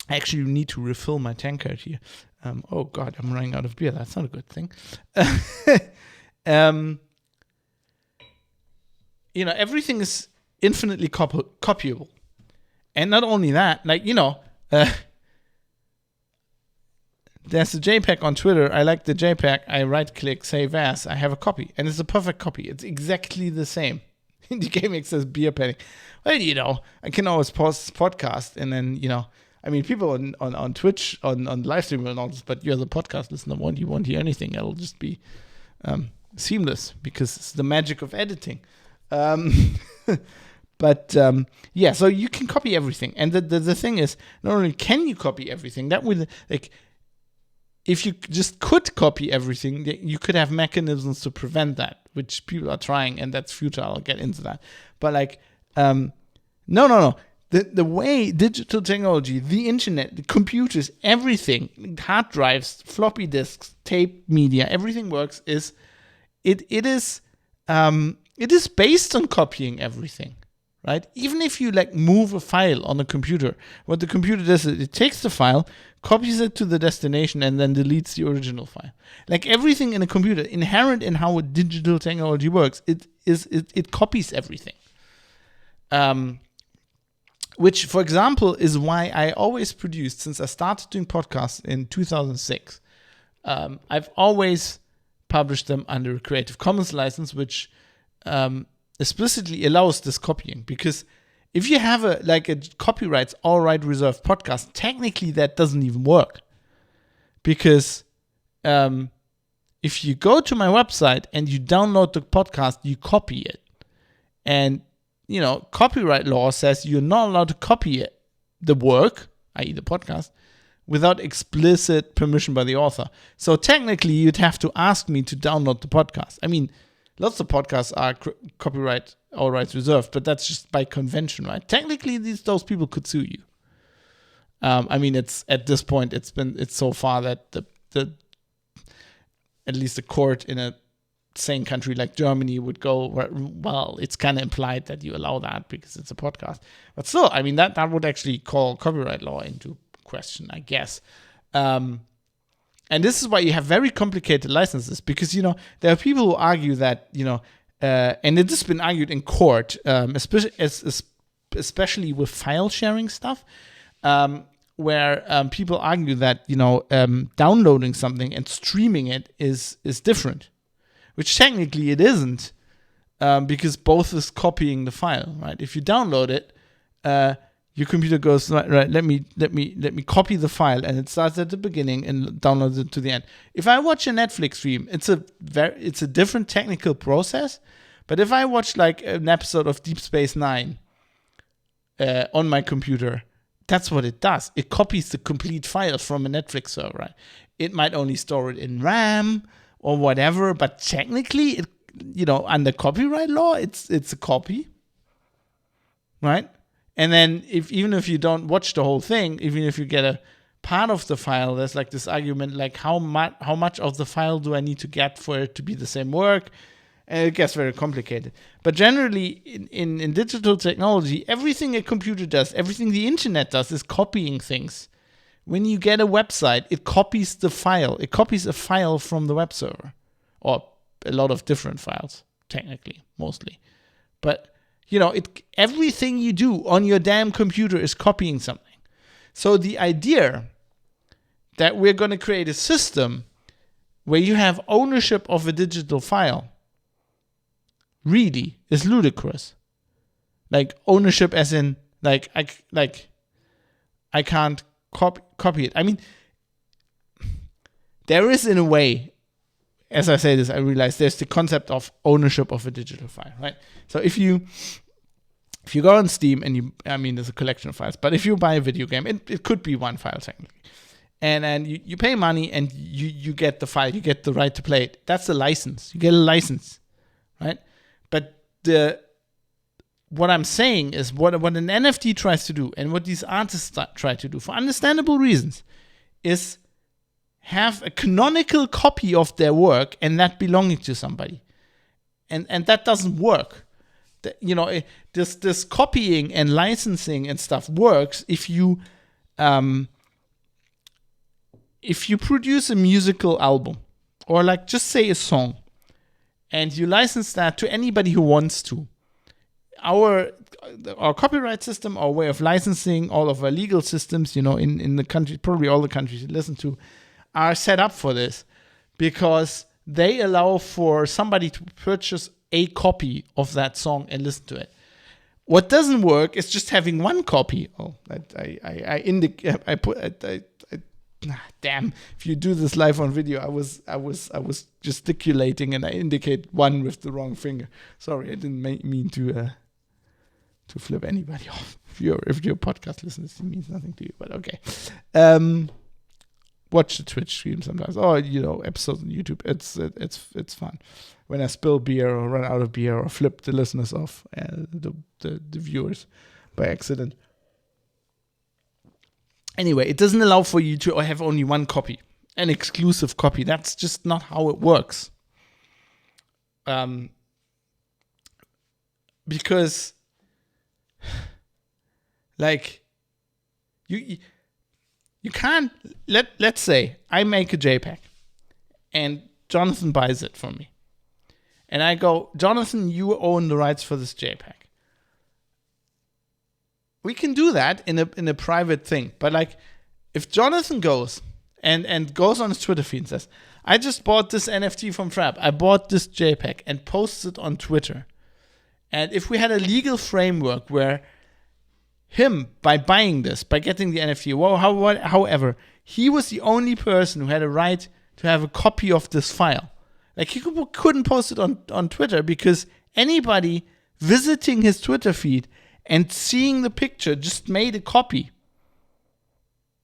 I actually need to refill my tankard here. Oh God, I'm running out of beer. That's not a good thing. Everything is infinitely copyable. And not only that, there's a JPEG on Twitter. I like the JPEG. I right-click, save as. I have a copy. And it's a perfect copy. It's exactly the same. The game says beer penny. Well, I can always pause this podcast and then, people on Twitch, on live stream and all this, but you're the podcast listener, you won't hear anything. It'll just be seamless because it's the magic of editing. So you can copy everything. And the thing is, not only can you copy everything, that would, if you just could copy everything, you could have mechanisms to prevent that, which people are trying, and that's futile. I'll get into that. But no. The way digital technology, the internet, the computers, everything, hard drives, floppy disks, tape media, everything works is it is based on copying everything, right? Even if you move a file on a computer, what the computer does is it takes the file, copies it to the destination, and then deletes the original file. Everything in a computer, inherent in how a digital technology works, it copies everything. Which, for example, is why I always produced, since I started doing podcasts in 2006, I've always published them under a Creative Commons license, which explicitly allows this copying. Because if you have a copyrights all right reserved podcast, technically that doesn't even work. Because if you go to my website and you download the podcast, you copy it. And copyright law says you're not allowed to copy it, the work, i.e. the podcast, without explicit permission by the author. So technically, you'd have to ask me to download the podcast. I mean, lots of podcasts are copyright all rights reserved, but that's just by convention, right? Technically, those people could sue you. It's at this point, it's so far that the at least the court in a same country like Germany would go, well, it's kind of implied that you allow that because it's a podcast. But still, that would actually call copyright law into question, I guess. And this is why you have very complicated licenses because, there are people who argue that, and it has been argued in court, especially with file sharing stuff, where people argue that, downloading something and streaming it is different. Which technically it isn't, because both is copying the file, right? If you download it, your computer goes right. Let me copy the file, and it starts at the beginning and downloads it to the end. If I watch a Netflix stream, it's a different technical process. But if I watch an episode of Deep Space Nine on my computer, that's what it does. It copies the complete file from a Netflix server. Right? It might only store it in RAM or whatever, but technically, under copyright law, it's a copy, right? And then even if you don't watch the whole thing, even if you get a part of the file, there's this argument how much of the file do I need to get for it to be the same work? And it gets very complicated. But generally, in digital technology, everything a computer does, everything the internet does, is copying things. When you get a website, it copies the file. It copies a file from the web server. Or a lot of different files, technically, mostly. But, everything you do on your damn computer is copying something. So the idea that we're going to create a system where you have ownership of a digital file really is ludicrous. Ownership as in, I can't copy it. There is, in a way, as I say this, I realize there's the concept of ownership of a digital file, right? So if you if you go on Steam and there's a collection of files, but if you buy a video game, it could be one file technically. And you pay money and you get the file, you get the right to play it. That's the license. You get a license, right? But what I'm saying is what an NFT tries to do and what these artists try to do for understandable reasons is have a canonical copy of their work and that belonging to somebody. And that doesn't work. This copying and licensing and stuff works if you produce a musical album or like just say a song and you license that to anybody who wants to. Our copyright system, our way of licensing, all of our legal systems, in the country, probably all the countries you listen to, are set up for this because they allow for somebody to purchase a copy of that song and listen to it. What doesn't work is just having one copy. Damn! If you do this live on video, I was gesticulating and I indicate one with the wrong finger. Sorry, I didn't mean to flip anybody off. If you're podcast listeners, it means nothing to you, but okay. Watch the Twitch stream sometimes. Or episodes on YouTube. It's fun. When I spill beer or run out of beer or flip the listeners off, the viewers by accident. Anyway, it doesn't allow for you to have only one copy, an exclusive copy. That's just not how it works. Because, like, you can't, let's say I make a JPEG and Jonathan buys it from me. And I go, Jonathan, you own the rights for this JPEG. We can do that in a private thing. But like, if Jonathan goes and goes on his Twitter feed and says, I just bought this NFT from Frap. I bought this JPEG and posts it on Twitter. And if we had a legal framework where him, by buying this, by getting the NFT, however, he was the only person who had a right to have a copy of this file. Like, he couldn't post it on Twitter because anybody visiting his Twitter feed and seeing the picture just made a copy.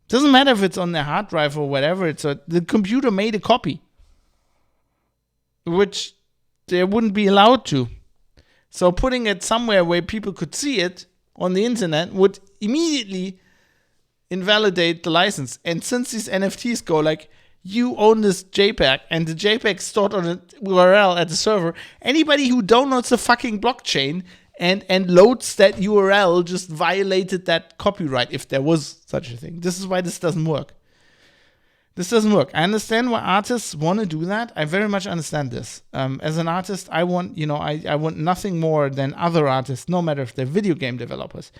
Doesn't matter if it's on their hard drive or whatever. The computer made a copy, which they wouldn't be allowed to. So putting it somewhere where people could see it on the internet would immediately invalidate the license. And since these NFTs go like, you own this JPEG and the JPEG stored on an URL at the server, anybody who downloads the fucking blockchain and loads that URL just violated that copyright, if there was such a thing. This is why this doesn't work. This doesn't work. I understand why artists want to do that. I very much understand this. As an artist, I want nothing more than other artists, no matter if they're video game developers,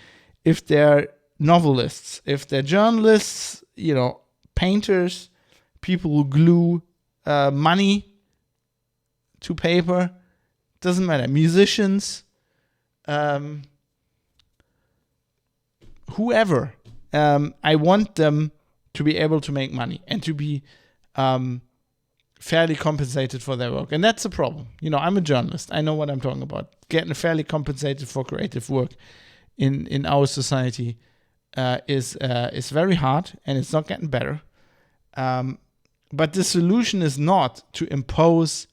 if they're novelists, if they're journalists, painters, people who glue money to paper, doesn't matter. Musicians, whoever. I want them to be able to make money and to be fairly compensated for their work. And that's the problem. I'm a journalist. I know what I'm talking about. Getting fairly compensated for creative work in our society is very hard, and it's not getting better. But the solution is not to impose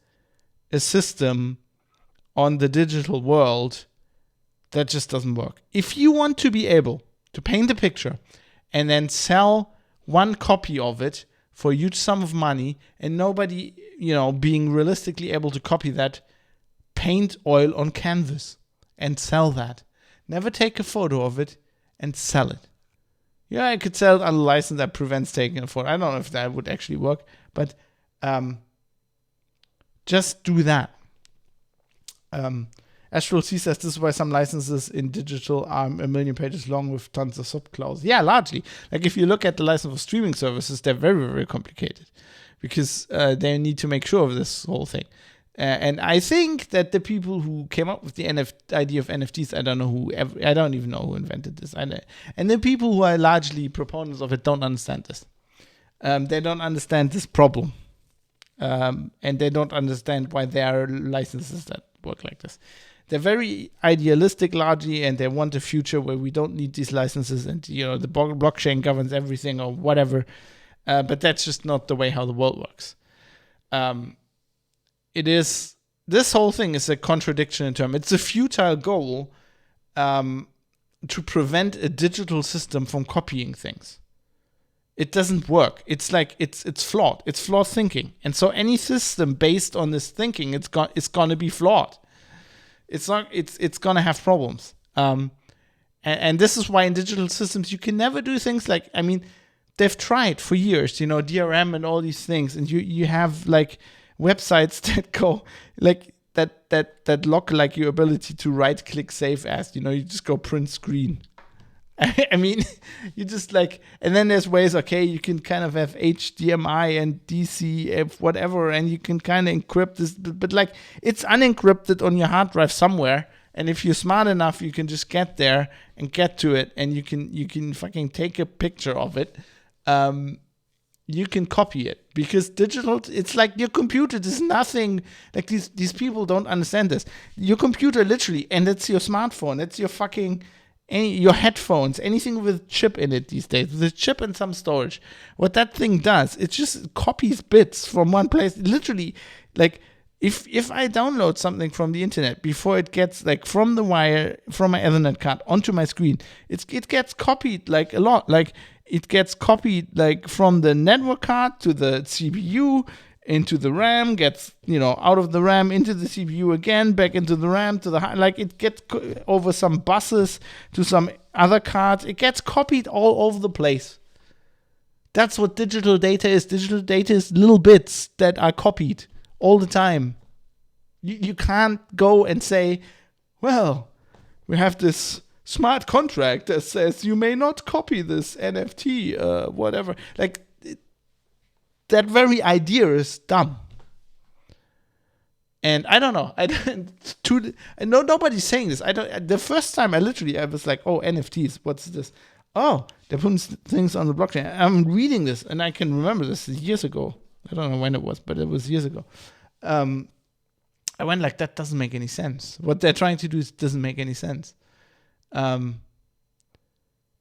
a system on the digital world that just doesn't work. If you want to be able to paint a picture and then sell one copy of it for a huge sum of money, and nobody, being realistically able to copy that, paint oil on canvas and sell that. Never take a photo of it and sell it. Yeah, I could sell it on a license that prevents taking a photo. I don't know if that would actually work, but just do that. Astral C says this is why some licenses in digital are a million pages long with tons of sub-clauses. Yeah, largely. Like if you look at the license for streaming services, they're very, very complicated because they need to make sure of this whole thing. And I think that the people who came up with the idea of NFTs, I don't even know who invented this. And the people who are largely proponents of it don't understand this. They don't understand this problem. And they don't understand why there are licenses that work like this. they're very idealistic largely, and they want a future where we don't need these licenses and, the blockchain governs everything or whatever. But that's just not the way how the world works. This whole thing is a contradiction in terms. It's a futile goal to prevent a digital system from copying things. It doesn't work. It's like it's flawed. It's flawed thinking. And so any system based on this thinking, it's going to be flawed. It's going to have problems. And this is why in digital systems you can never do things like, they've tried for years, DRM and all these things, and you have like websites that go like that lock like your ability to right click save as, you just go print screen. You just like, and then there's ways, okay, you can kind of have HDMI and DC, whatever, and you can kind of encrypt this, but like it's unencrypted on your hard drive somewhere. And if you're smart enough, you can just get there and get to it, and you can fucking take a picture of it. You can copy it, because digital, it's like your computer. There's nothing like these people don't understand this. Your computer literally, and it's your smartphone, it's your fucking your headphones, anything with chip in it these days, with a chip and some storage. What that thing does, it just copies bits from one place. Literally, like if I download something from the internet before it gets like from the wire, from my Ethernet card onto my screen, it gets copied like a lot. Like it gets copied like from the network card to the CPU, into the RAM, gets, out of the RAM into the CPU again, back into the RAM to the, like it gets over some buses to some other cards. It gets copied all over the place. That's what digital data is. Digital data is little bits that are copied all the time. You can't go and say, well, we have this smart contract that says you may not copy this NFT, whatever. Like, that very idea is dumb. And I don't know. I know nobody's saying this. The first time I was like, oh, NFTs, what's this? Oh, they're putting things on the blockchain. I'm reading this, and I can remember this years ago. I don't know when it was, but it was years ago. I went like, that doesn't make any sense. What they're trying to do doesn't make any sense.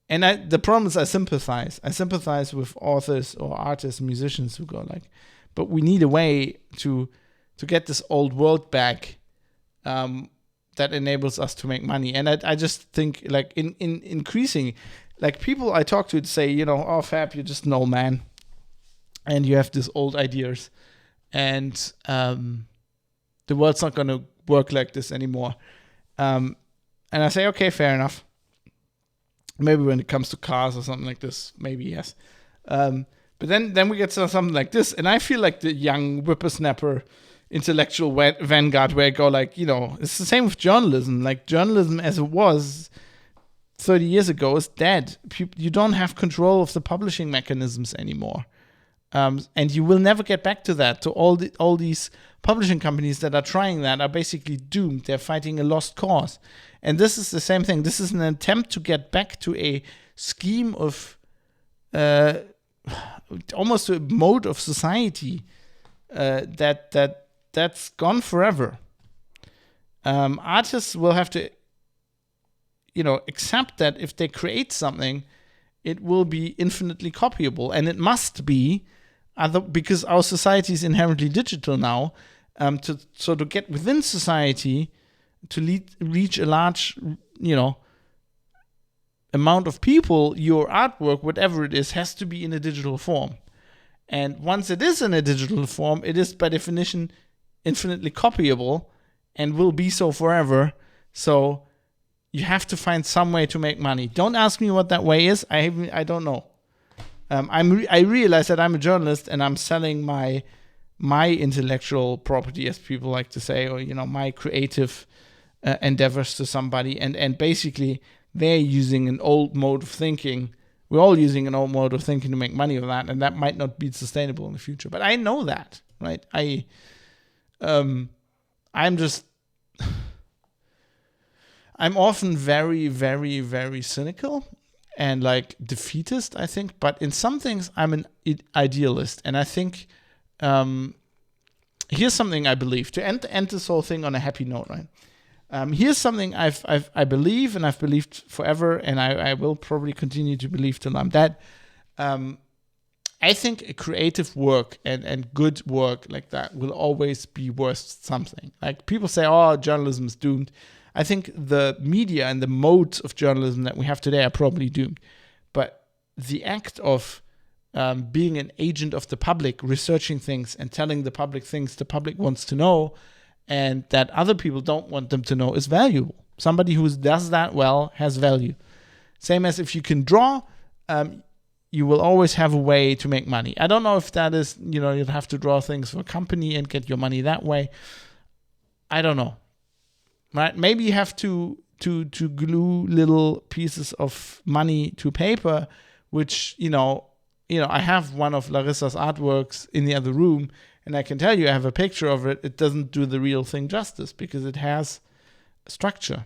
And the problem is I sympathize. I sympathize with authors or artists, musicians who go like, but we need a way to get this old world back that enables us to make money. And I just think like in increasing, like people I talk to say, oh, Fab, you're just an old man and you have these old ideas, and the world's not going to work like this anymore. And I say, okay, fair enough. Maybe when it comes to cars or something like this, maybe yes. But then we get to something like this, and I feel like the young whippersnapper intellectual vanguard where I go like, it's the same with journalism. Like journalism as it was 30 years ago is dead. You don't have control of the publishing mechanisms anymore. And you will never get back to that. To all these publishing companies that are trying that are basically doomed. They're fighting a lost cause. And this is the same thing. This is an attempt to get back to a scheme of almost a mode of society that's gone forever. Artists will have to, accept that if they create something, it will be infinitely copyable, and it must be, because our society is inherently digital now. To get within society, to reach a large, amount of people, your artwork, whatever it is, has to be in a digital form. And once it is in a digital form, it is by definition infinitely copyable and will be so forever. So you have to find some way to make money. Don't ask me what that way is. I don't know. I realize that I'm a journalist and I'm selling my intellectual property, as people like to say, or my creative endeavors to somebody, and basically they're using an old mode of thinking. We're all using an old mode of thinking to make money with that, and that might not be sustainable in the future. But I know that, right? I'm often very, very, very cynical and like defeatist, I think. But in some things, I'm an idealist, and I think here's something I believe to end this whole thing on a happy note, right? Here's something I believe, and I've believed forever, and I will probably continue to believe till I'm dead. I think a creative work and good work like that will always be worth something. Like people say, oh, journalism is doomed. I think the media and the modes of journalism that we have today are probably doomed. But the act of being an agent of the public, researching things and telling the public things the public wants to know and that other people don't want them to know is valuable. Somebody who does that well has value. Same as if you can draw, you will always have a way to make money. I don't know if that is, you'd have to draw things for a company and get your money that way. I don't know. Right? Maybe you have to glue little pieces of money to paper, which, I have one of Larissa's artworks in the other room, and I can tell you I have a picture of it. It doesn't do the real thing justice because it has structure,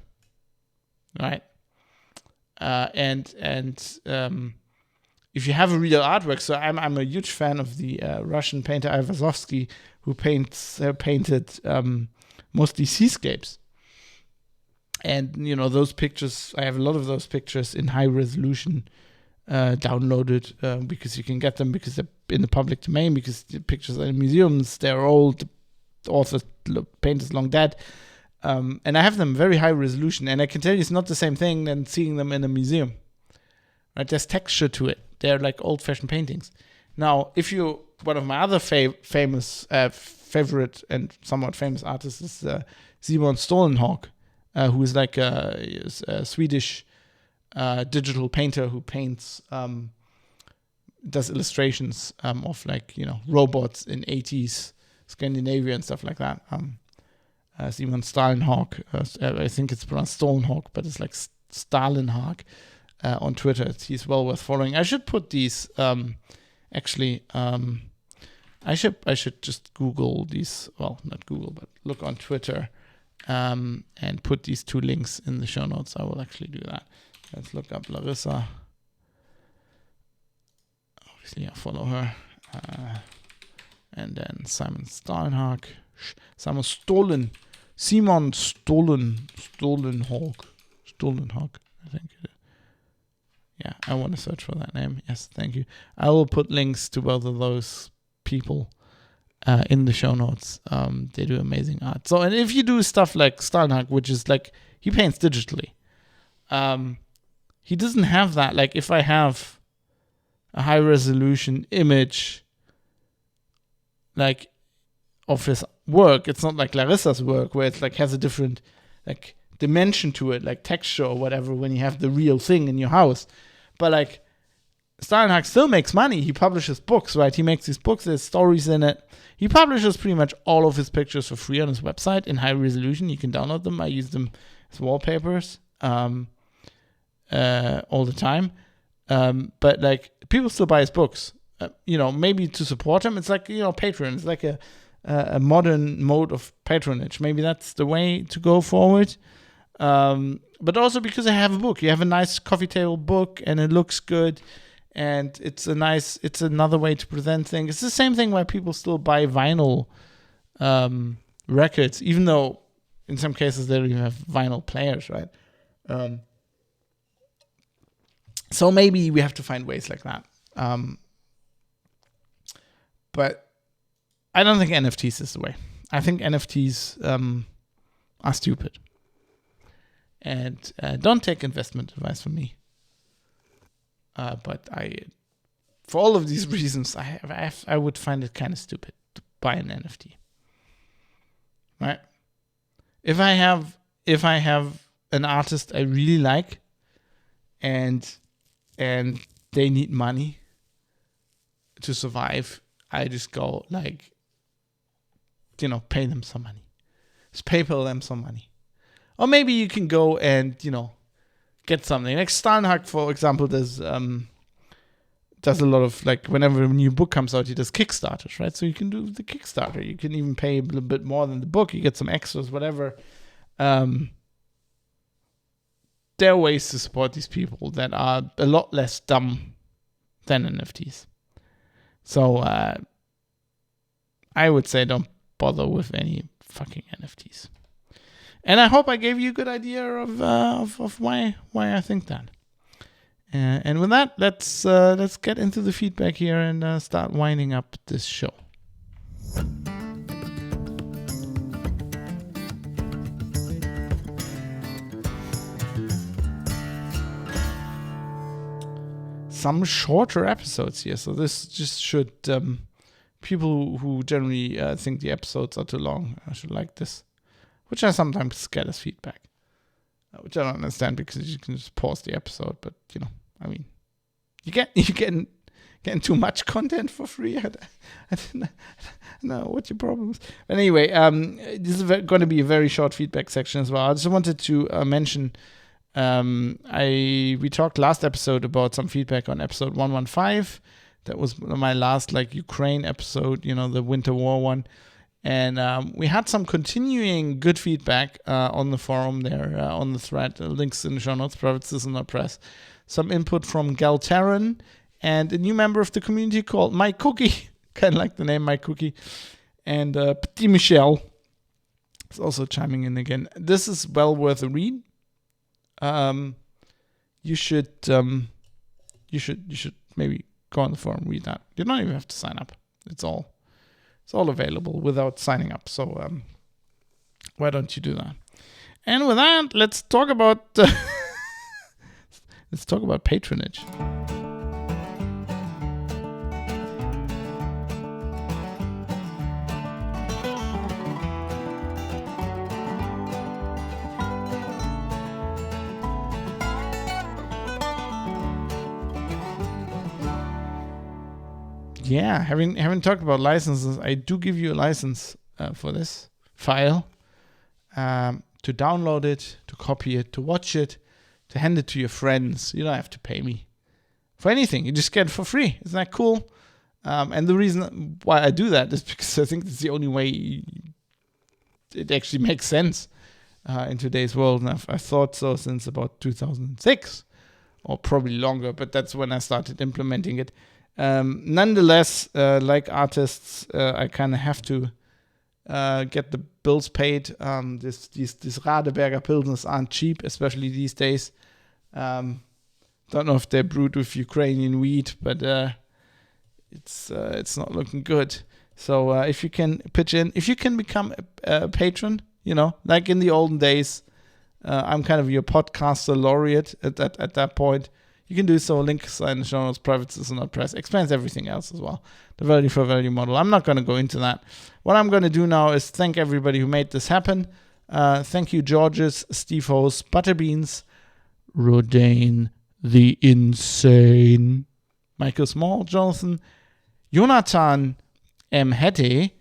right? If you have a real artwork, so I'm a huge fan of the Russian painter Ivazovsky, who painted mostly seascapes. And, those pictures, I have a lot of those pictures in high resolution downloaded because you can get them because they're in the public domain, because the pictures are in museums, they're old, the authors, painters long dead. And I have them very high resolution. And I can tell you it's not the same thing than seeing them in a museum. Right? There's texture to it. They're like old-fashioned paintings. Now, if one of my other favorite and somewhat famous artists is Simon Stålenhag, who is like a Swedish digital painter who paints, does illustrations of robots in 80s Scandinavia and stuff like that. Simon Stålenhag, I think it's pronounced Stålenhag, but it's like Stalenhag. On Twitter, he's well worth following. I should put these. I should just Google these. Well, not Google, but look on Twitter, and put these two links in the show notes. I will actually do that. Let's look up Larissa. Obviously, I follow her, and then Simon Stålenhag, Stålenhag, I think it is. Yeah, I want to search for that name. Yes, thank you. I will put links to both of those people in the show notes. They do amazing art. So, and if you do stuff like Stålenhag, which is like, he paints digitally. He doesn't have that. Like, if I have a high resolution image, like, of his work, it's not like Larissa's work, where it's like, has a different, like, dimension to it, like texture or whatever, when you have the real thing in your house. But like, Stålenhag still makes money. He publishes books, right? He makes these books, there's stories in it. He publishes pretty much all of his pictures for free on his website in high resolution. You can download them. I use them as wallpapers all the time. But like, people still buy his books, maybe to support him. It's like, Patreon. It's like a modern mode of patronage. Maybe that's the way to go forward. But also because I have a book. You have a nice coffee table book and it looks good, and it's another way to present things. It's the same thing why people still buy vinyl records, even though in some cases they don't even have vinyl players, right? So maybe we have to find ways like that. But I don't think NFTs is the way. I think NFTs are stupid. And don't take investment advice from me. But for all of these reasons, I would find it kind of stupid to buy an NFT. Right? If I have an artist I really like, and they need money to survive, I just go like, pay them some money. Just PayPal them some money. Or maybe you can go and, get something. Like Stålenhag, for example, does a lot of, like, whenever a new book comes out, he does Kickstarters, right? So you can do the Kickstarter. You can even pay a little bit more than the book. You get some extras, whatever. There are ways to support these people that are a lot less dumb than NFTs. So I would say don't bother with any fucking NFTs. And I hope I gave you a good idea of why I think that. And with that, let's get into the feedback here and start winding up this show. Some shorter episodes here, so this just should people who generally think the episodes are too long should like this, which I sometimes get as feedback, which I don't understand because you can just pause the episode. But I mean, you getting too much content for free. I don't know what your problem is. But anyway, this is going to be a very short feedback section as well. I just wanted to mention. We talked last episode about some feedback on episode 115. That was my last Ukraine episode, the Winter War one. And we had some continuing good feedback on the forum there, on the thread. Links in the show notes, Private Citizen Press. Some input from Galtaran and a new member of the community called Mike Cookie. Kind of like the name Mike Cookie. And Petit Michel is also chiming in again. This is well worth a read. You should maybe go on the forum, read that. You don't even have to sign up. It's all available without signing up. So why don't you do that? And with that, let's talk about patronage. Yeah, having talked about licenses, I do give you a license for this file to download it, to copy it, to watch it, to hand it to your friends. You don't have to pay me for anything. You just get it for free. Isn't that cool? And the reason why I do that is because I think it's the only way it actually makes sense in today's world. And I've thought so since about 2006 or probably longer, but that's when I started implementing it. Nonetheless, like artists, I kind of have to get the bills paid. These Radeberger Pilsners aren't cheap, especially these days. Don't know if they're brewed with Ukrainian wheat, but it's not looking good. So if you can pitch in, if you can become a patron, like in the olden days, I'm kind of your podcaster laureate at that point. You can do so. Links in the show notes. Private Citizen Press explains everything else as well. The value for value model. I'm not going to go into that. What I'm going to do now is thank everybody who made this happen. Thank you, Georges, Steve Hose, Butterbeans, Rodane, the Insane, Michael Small, Jonathan, Jonathan M. Hette,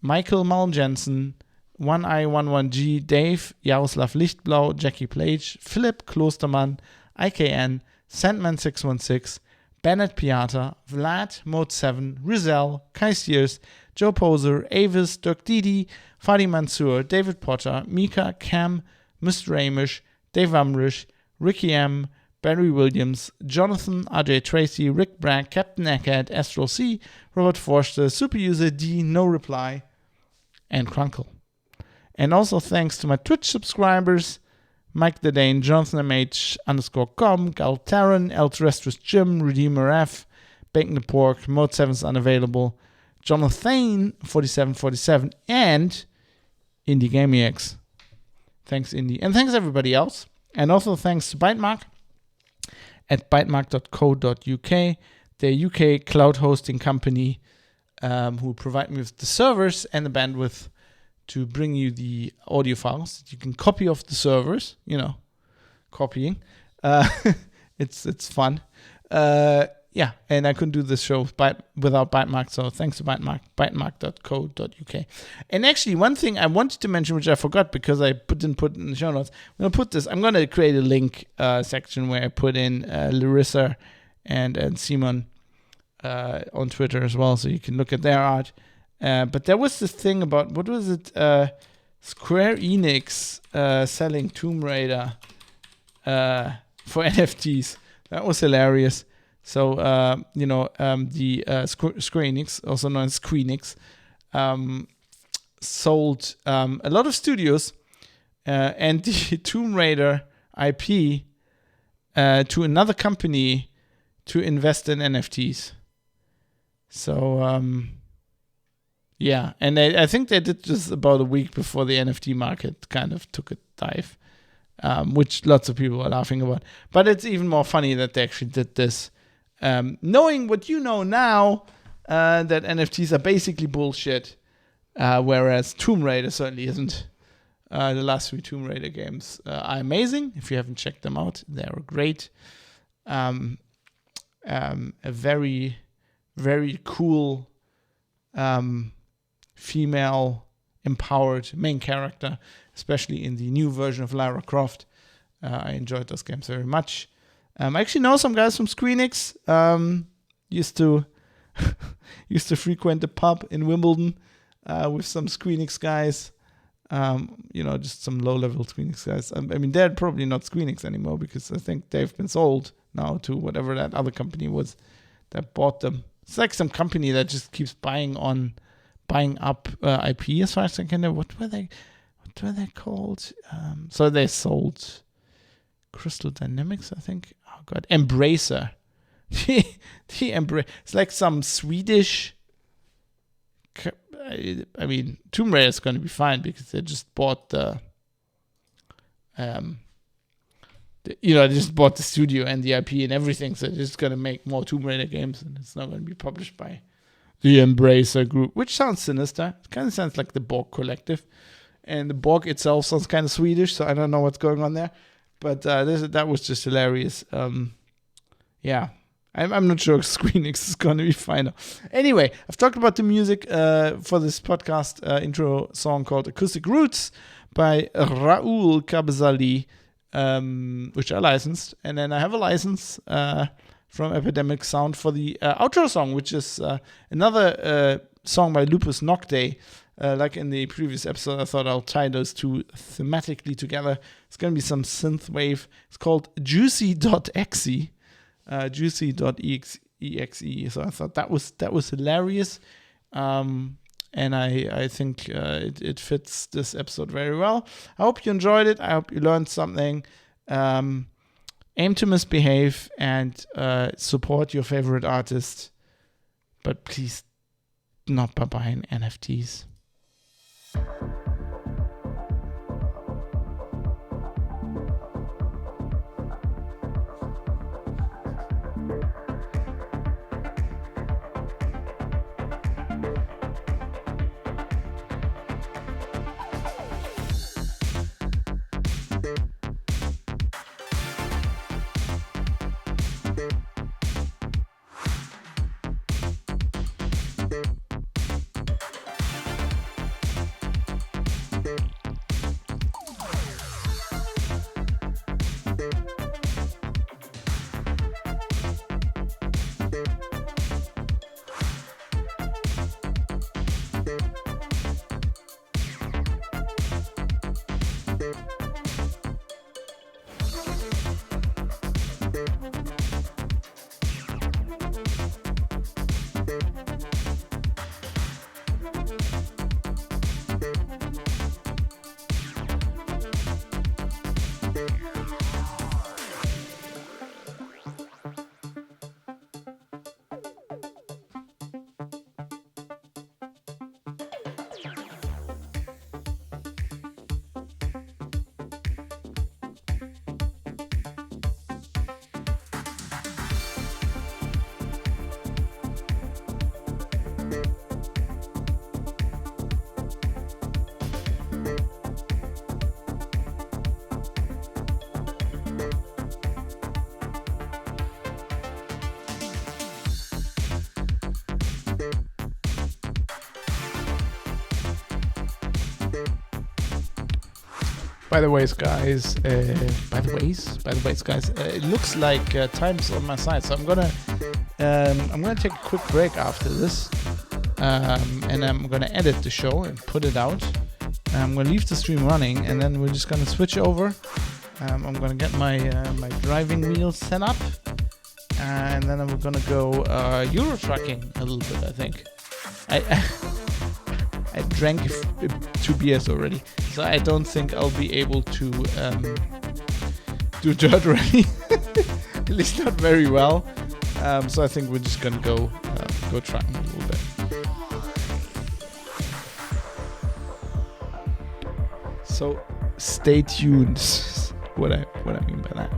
Michael Malm Jensen, 1I11G, Dave, Jaroslav Lichtblau, Jackie Plage, Philip Klostermann, IKN, Sandman616, Bennett Piata, Vlad, Mode7, Rizal, Kai Sears, Joe Poser, Avis, Dirk Didi, Fadi Mansour, David Potter, Mika, Cam, Mr. Amish, Dave Amrish, Ricky M, Barry Williams, Jonathan, RJ Tracy, Rick Bragg, Captain Eckhead, Astro C, Robert Forster, Superuser D, No Reply, and Crunkle. And also thanks to my Twitch subscribers, Mike the Dane, Jonathan MH _com, Galtaran, El Terrestrius Jim, Redeemer F, Bacon the Pork, Mode 7's Unavailable, Jonathan 4747, and Indie Gamiacs. Thanks, Indie. And thanks everybody else. And also thanks to Bytemark at bytemark.co.uk, the UK cloud hosting company who provide me with the servers and the bandwidth to bring you the audio files that you can copy off the servers, copying. It's fun. Yeah, and I couldn't do this show without Bytemark, so thanks to Bytemark, bytemark.co.uk. And actually, one thing I wanted to mention, which I forgot because I didn't put in the show notes, I'm going to create a link section where I put in Larissa and Simon on Twitter as well, so you can look at their art. But there was this thing about, what was it? Square Enix selling Tomb Raider for NFTs. That was hilarious. So, the Square Enix, also known as Squeenix, sold a lot of studios and the Tomb Raider IP to another company to invest in NFTs. So, yeah. And I think they did this about a week before the NFT market kind of took a dive, which lots of people are laughing about. But it's even more funny that they actually did this. Knowing what you know now, that NFTs are basically bullshit, whereas Tomb Raider certainly isn't. The last 3 Tomb Raider games are amazing. If you haven't checked them out, they're great. A very, very cool female empowered main character, especially in the new version of Lara Croft. I enjoyed those games very much. I actually know some guys from Squeenix. Used to frequent the pub in Wimbledon with some Squeenix guys. Just some low-level Squeenix guys. I mean, they're probably not Squeenix anymore because I think they've been sold now to whatever that other company was that bought them. It's like some company that just keeps buying up IP as far as I can know. What were they called? So they sold Crystal Dynamics, I think. Oh god, Embracer. the Embracer. It's like some Swedish. I mean, Tomb Raider is going to be fine because they just bought they just bought the studio and the IP and everything, so they're just going to make more Tomb Raider games, and it's not going to be published by the Embracer Group, which sounds sinister. It kind of sounds like the Borg Collective, and the Borg itself sounds kind of Swedish, so I don't know what's going on there, but that was just hilarious. Yeah. I'm not sure Squeenix is going to be fine. Anyway, I've talked about the music for this podcast intro song called Acoustic Roots by Raul Cabezali, which I licensed. And then I have a license from Epidemic Sound for the outro song, which is another song by Lupus Nocte. Like in the previous episode, I thought I'll tie those two thematically together. It's going to be some synthwave. It's called Juicy.exe. Juicy.exe. So I thought that was hilarious, and I think it fits this episode very well. I hope you enjoyed it. I hope you learned something. Aim to misbehave and support your favorite artist, but please not by buying NFTs. By the way, guys, it looks like time's on my side, so I'm gonna take a quick break after this, and I'm gonna edit the show and put it out. I'm gonna leave the stream running, and then we're just gonna switch over. I'm gonna get my driving wheels set up, and then I'm gonna go Euro trucking a little bit. I think I I drank 2 beers already, so I don't think I'll be able to do Dirt Rally. At least not very well. So I think we're just gonna go trucking a little bit. So stay tuned. What I mean by that.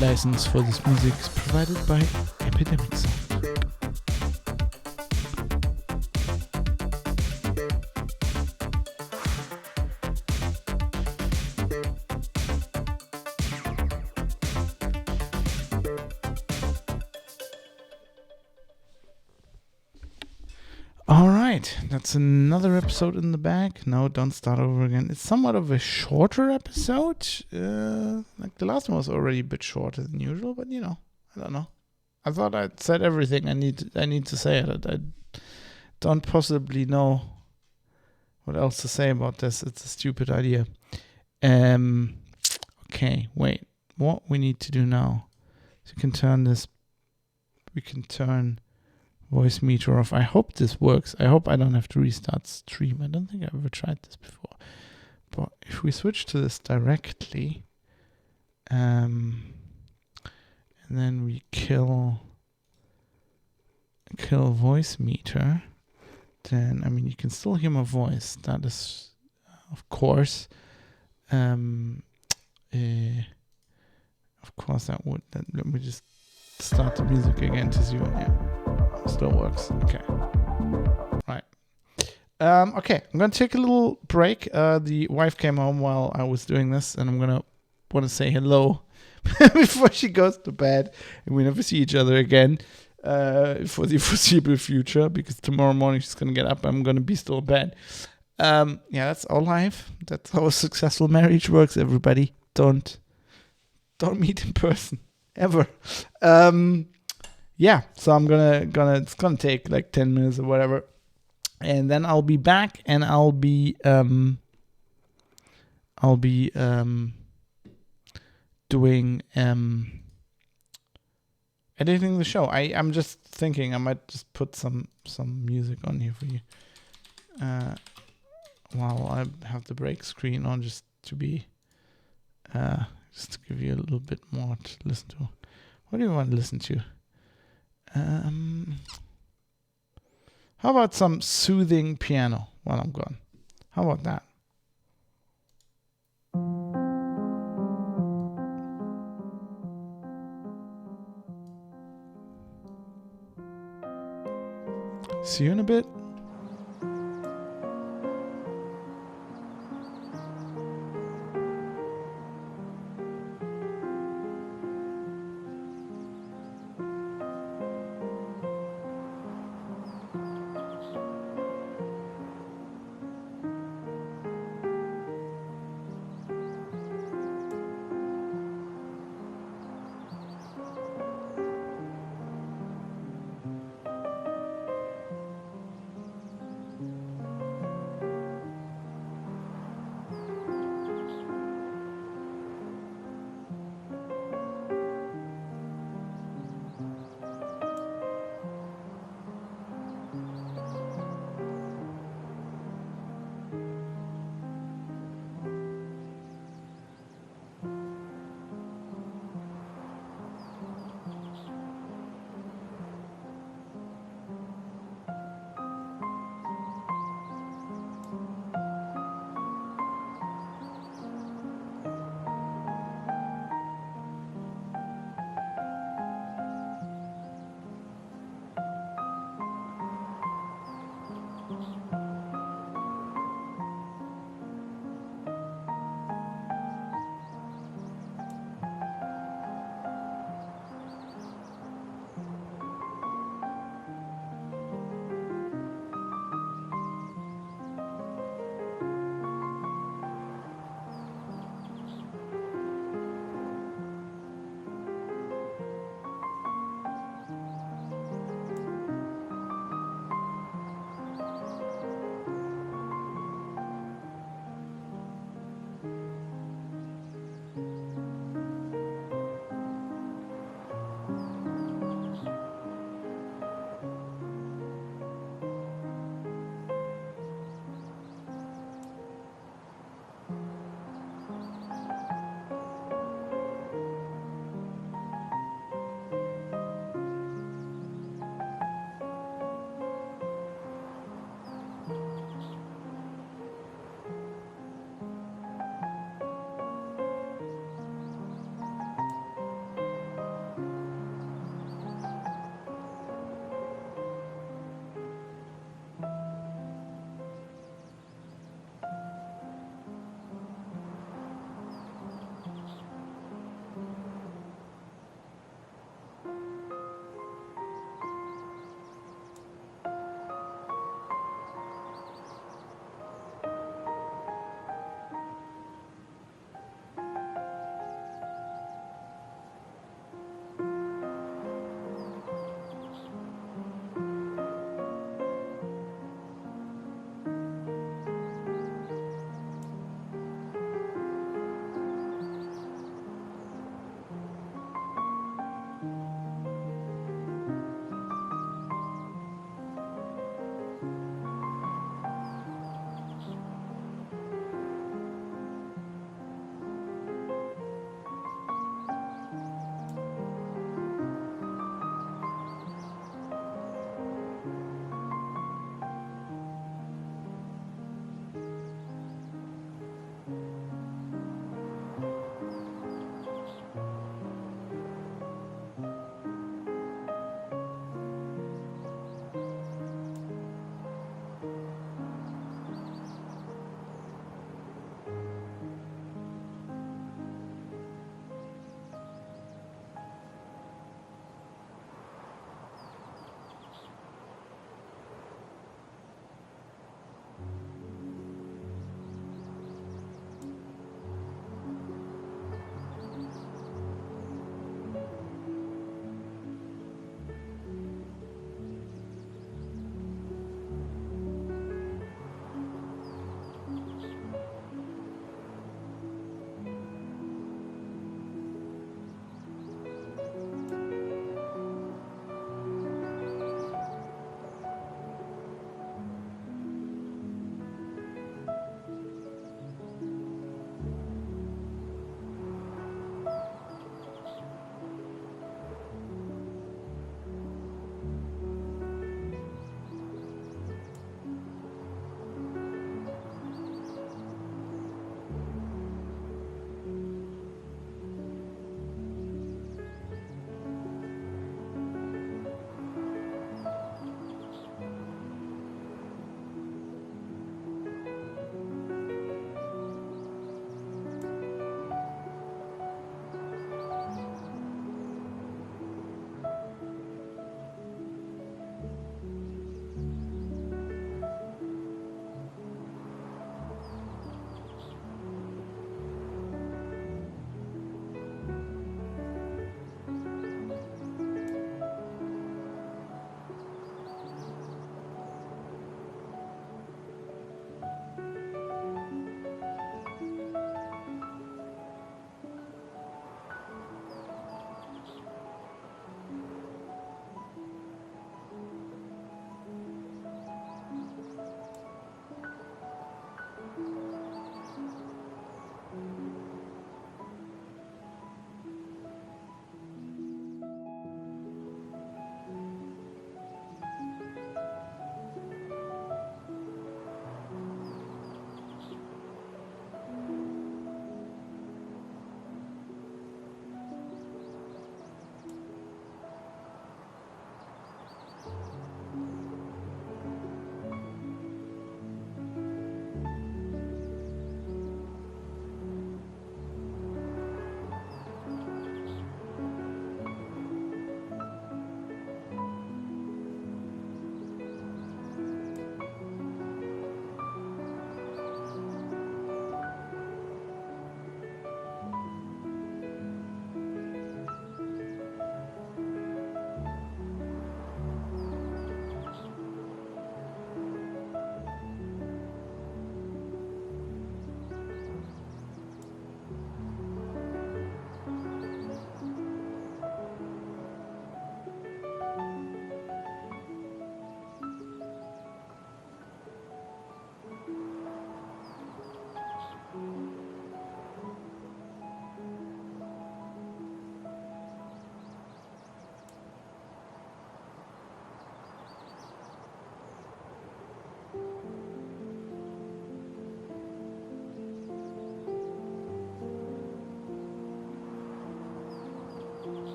License for this music is provided by Epidemic Sound. Alright, that's another episode in the bag. No, don't start over again. It's somewhat of a shorter episode. Like the last one was already a bit shorter than usual, but I don't know. I thought I'd said everything I need to say. I don't possibly know what else to say about this. It's a stupid idea. Okay, wait. What we need to do now is we can turn voice meter off. I hope this works. I hope I don't have to restart stream. I don't think I've ever tried this before. But if we switch to this directly, and then we kill voice meter, then you can still hear my voice. That is, of course, of course that would. Let me just start the music again to see what. Yeah. Still works. Okay. Right. Okay. I'm gonna take a little break. The wife came home while I was doing this, and I'm want to say hello before she goes to bed, and we never see each other again for the foreseeable future, because tomorrow morning she's gonna get up. I'm gonna be still in bed. Yeah, that's our life. That's how a successful marriage works. Everybody, don't meet in person ever. Yeah, so I'm it's gonna take like 10 minutes or whatever, and then I'll be back, and I'll be doing editing the show. I'm just thinking I might just put some music on here for you while I have the break screen on, just to be just to give you a little bit more to listen to. What do you want to listen to? How about some soothing piano while I'm gone? How about that? See you in a bit.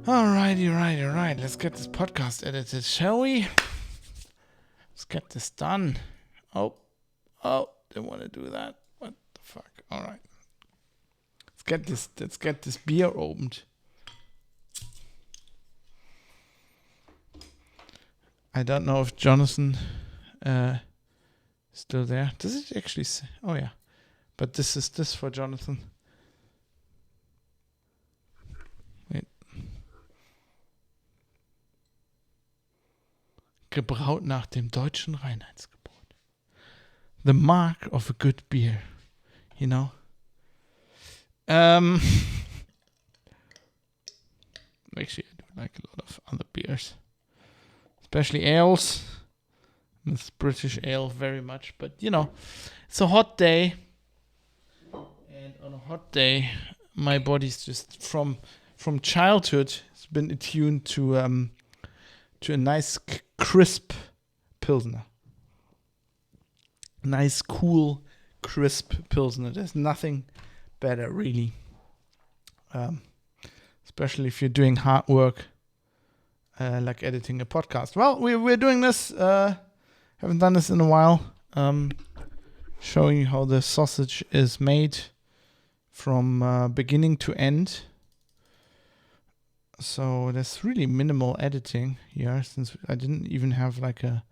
All right. Let's get this podcast edited, shall we? Let's get this done. Oh, didn't want to do that. What the fuck? All right. Let's get this beer opened. I don't know if Jonathan is still there. Does it actually say? Oh yeah. But this is this for Jonathan. Gebraut nach dem deutschen Reinheitsgebot. The mark of a good beer, you know. Actually, I do like a lot of other beers, especially ales. I miss British ale very much, but you know, it's a hot day, and on a hot day, my body's just from childhood has been attuned to a nice crisp pilsner. Nice, cool, crisp pilsner. There's nothing better, really. Especially if you're doing hard work, like editing a podcast. Well, we're doing this. Haven't done this in a while. Showing you how the sausage is made from beginning to end. So there's really minimal editing here, since I didn't even have like a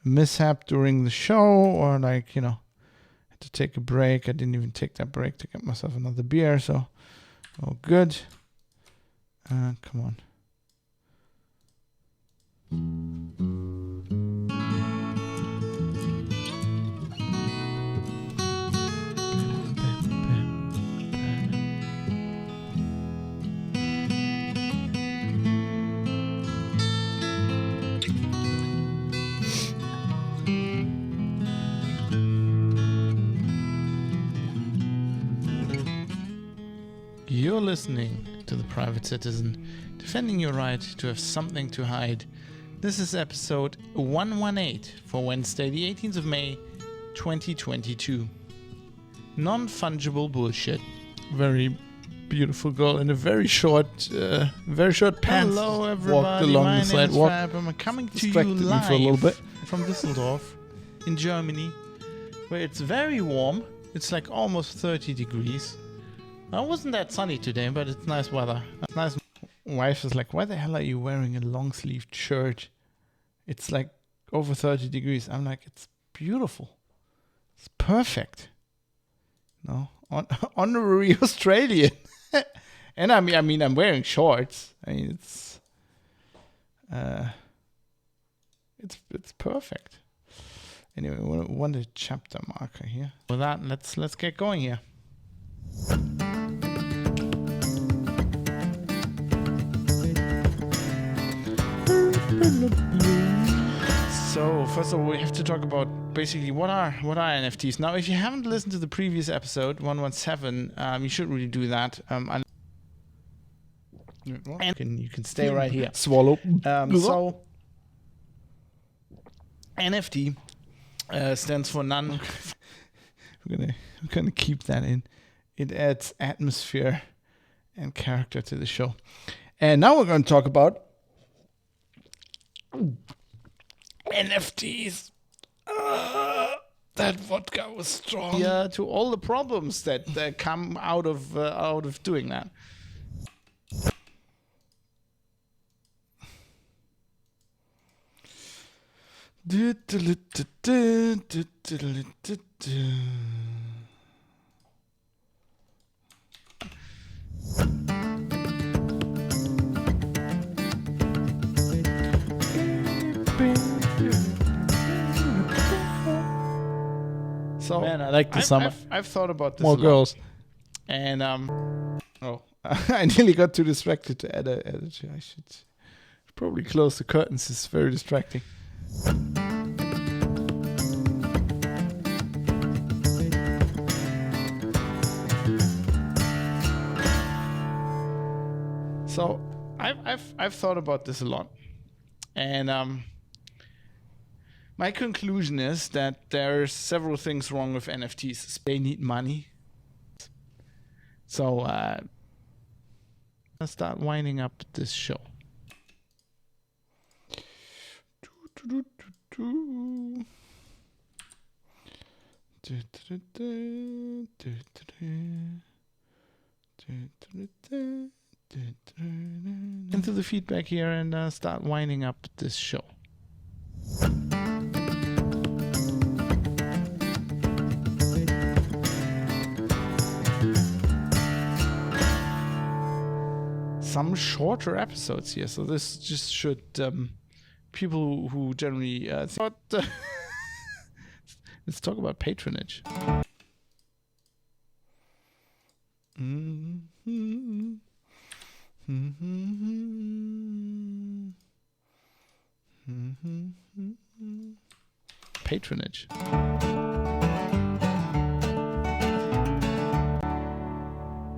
mishap during the show, or like, you know, had to take a break. I didn't even take that break to get myself another beer, so all good. Come on. You're listening to The Private Citizen, defending your right to have something to hide. This is episode 118 for Wednesday, the 18th of May, 2022. Non-fungible bullshit. Very beautiful girl in a very short pants. Hello, everybody. Walked along My the name is sidewalk. Fab. I'm coming to you Distracted me live for a little bit. from Düsseldorf in Germany, where it's very warm. It's like almost 30 degrees. It wasn't that sunny today, but it's nice weather. It's nice. Wife is like, why the hell are you wearing a long-sleeved shirt? It's like over 30 degrees. I'm like, it's beautiful. It's perfect. No, honorary Australian. And I mean, I'm wearing shorts. I mean, it's perfect. Anyway, we want a chapter marker here. With that, let's get going here. So first of all, we have to talk about basically what are NFTs. Now, if you haven't listened to the previous episode 117, you should really do that. And you can stay right here. Swallow. So NFT stands for none. We're gonna keep that in. It adds atmosphere and character to the show. And now we're going to talk about NFTs. That vodka was strong. Yeah, to all the problems that come out of doing that. So man, I like the summer. I've thought about this More a lot. girls. And I nearly got too distracted to add a I should probably close the curtains. It's very distracting. So I've thought about this a lot, and my conclusion is that there's several things wrong with NFTs. They need money. So let's start winding up this show. Into the feedback here and start winding up this show. Some shorter episodes here, so this just should people who generally thought. Let's talk about patronage. Patronage.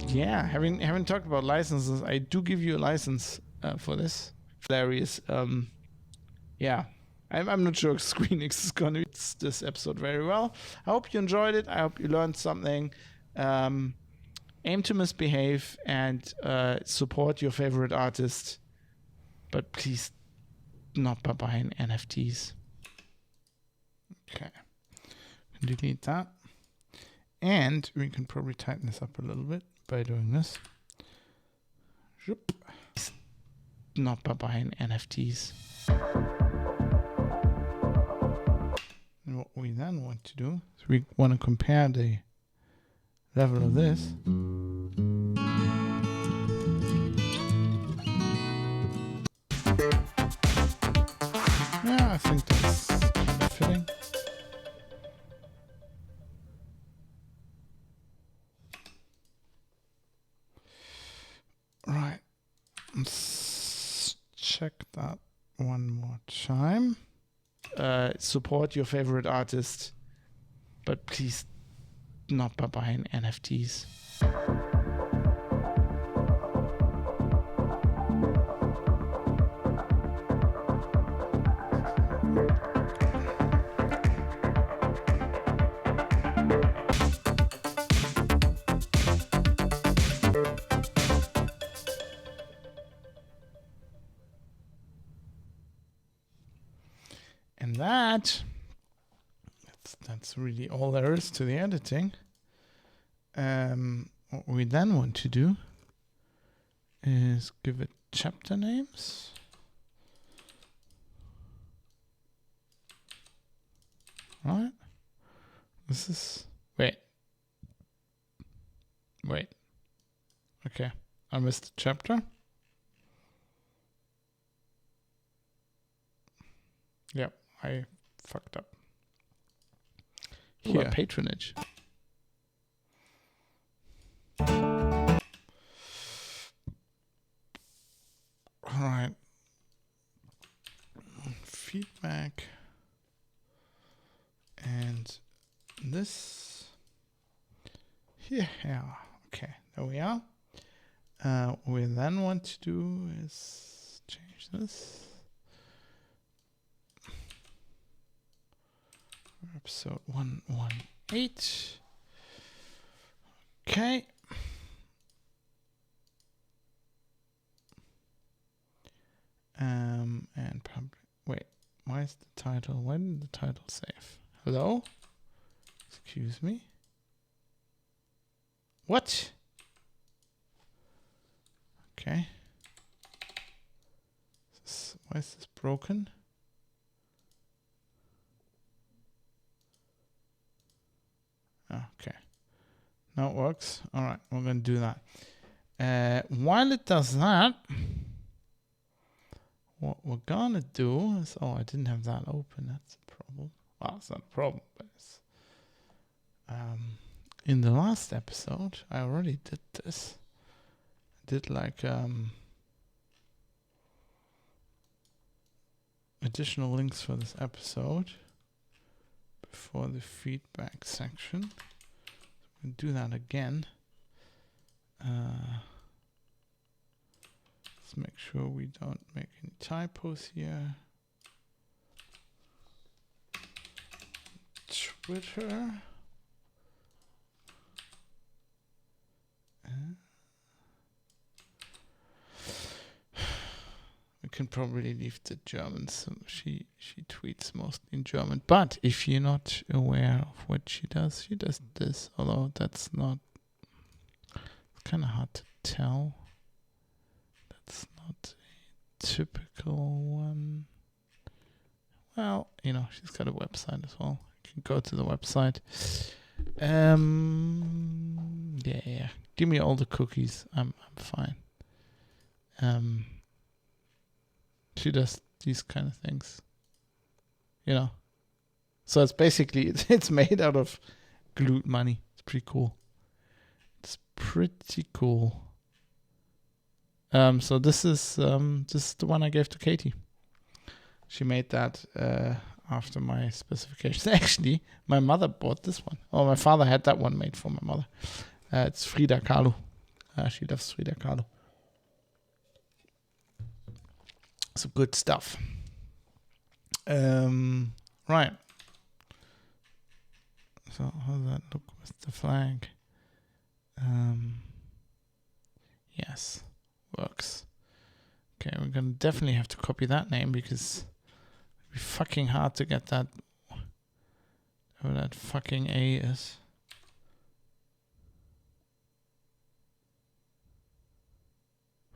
Yeah, having talked about licenses, I do give you a license for this. Hilarious. Yeah, I'm not sure ScreenX is going to read this episode very well. I hope you enjoyed it. I hope you learned something. Aim to misbehave and support your favorite artist, but please not by buying NFTs. Okay, delete that. And we can probably tighten this up a little bit by doing this. Not by buying NFTs. And what we then want to do is we want to compare the level of this. Yeah, I think that's kind of fitting. Right. Let's check that one more time. Support your favorite artist, but please not by buying NFTs. And that's really all there is to the editing. What we then want to do is give it chapter names. Right? This is... Wait. Okay. I missed the chapter. Yep. I fucked up. Here, patronage. All right. Feedback. And this. Yeah. Okay. There we are. What we then want to do is change this. Episode 118. Okay. And probably wait. Why is the title? Why didn't the title save? Hello? Excuse me. What? Okay. Why is this broken? Okay. Now it works. All right, we're going to do that. While it does that, what we're going to do is... Oh, I didn't have that open. That's a problem. Well, it's not a problem, but it's... in the last episode, I already did this. I did like additional links for this episode before the feedback section. We'll do that again. Let's make sure we don't make any typos here. Twitter. We can probably leave the German, so she tweets mostly in German. But if you're not aware of what she does this, although that's not, it's kind of hard to tell. That's not a typical one. Well, she's got a website as well. You can go to the website. Yeah. Give me all the cookies. I'm fine. She does these kind of things. So it's basically it's made out of glued money. It's pretty cool. So this is the one I gave to Katie. She made that after my specifications. Actually, my mother bought this one. Oh, my father had that one made for my mother. It's Frida Kahlo. She loves Frida Kahlo. So good stuff. Right. So how does that look with the flag? Yes, works. Okay, we're gonna definitely have to copy that name because it'll be fucking hard to get that. Where that fucking A is.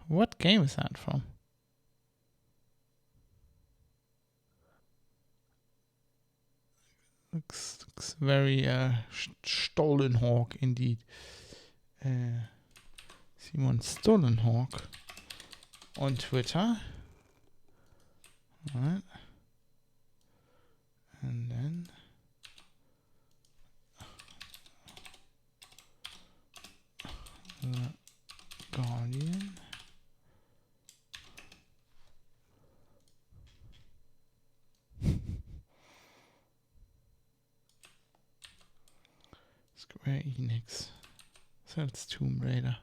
What game is that from? Looks very Stollenhawk indeed. Simon Stollenhawk on Twitter. Alright. And then the Guardian. Square Enix. So it's Tomb Raider.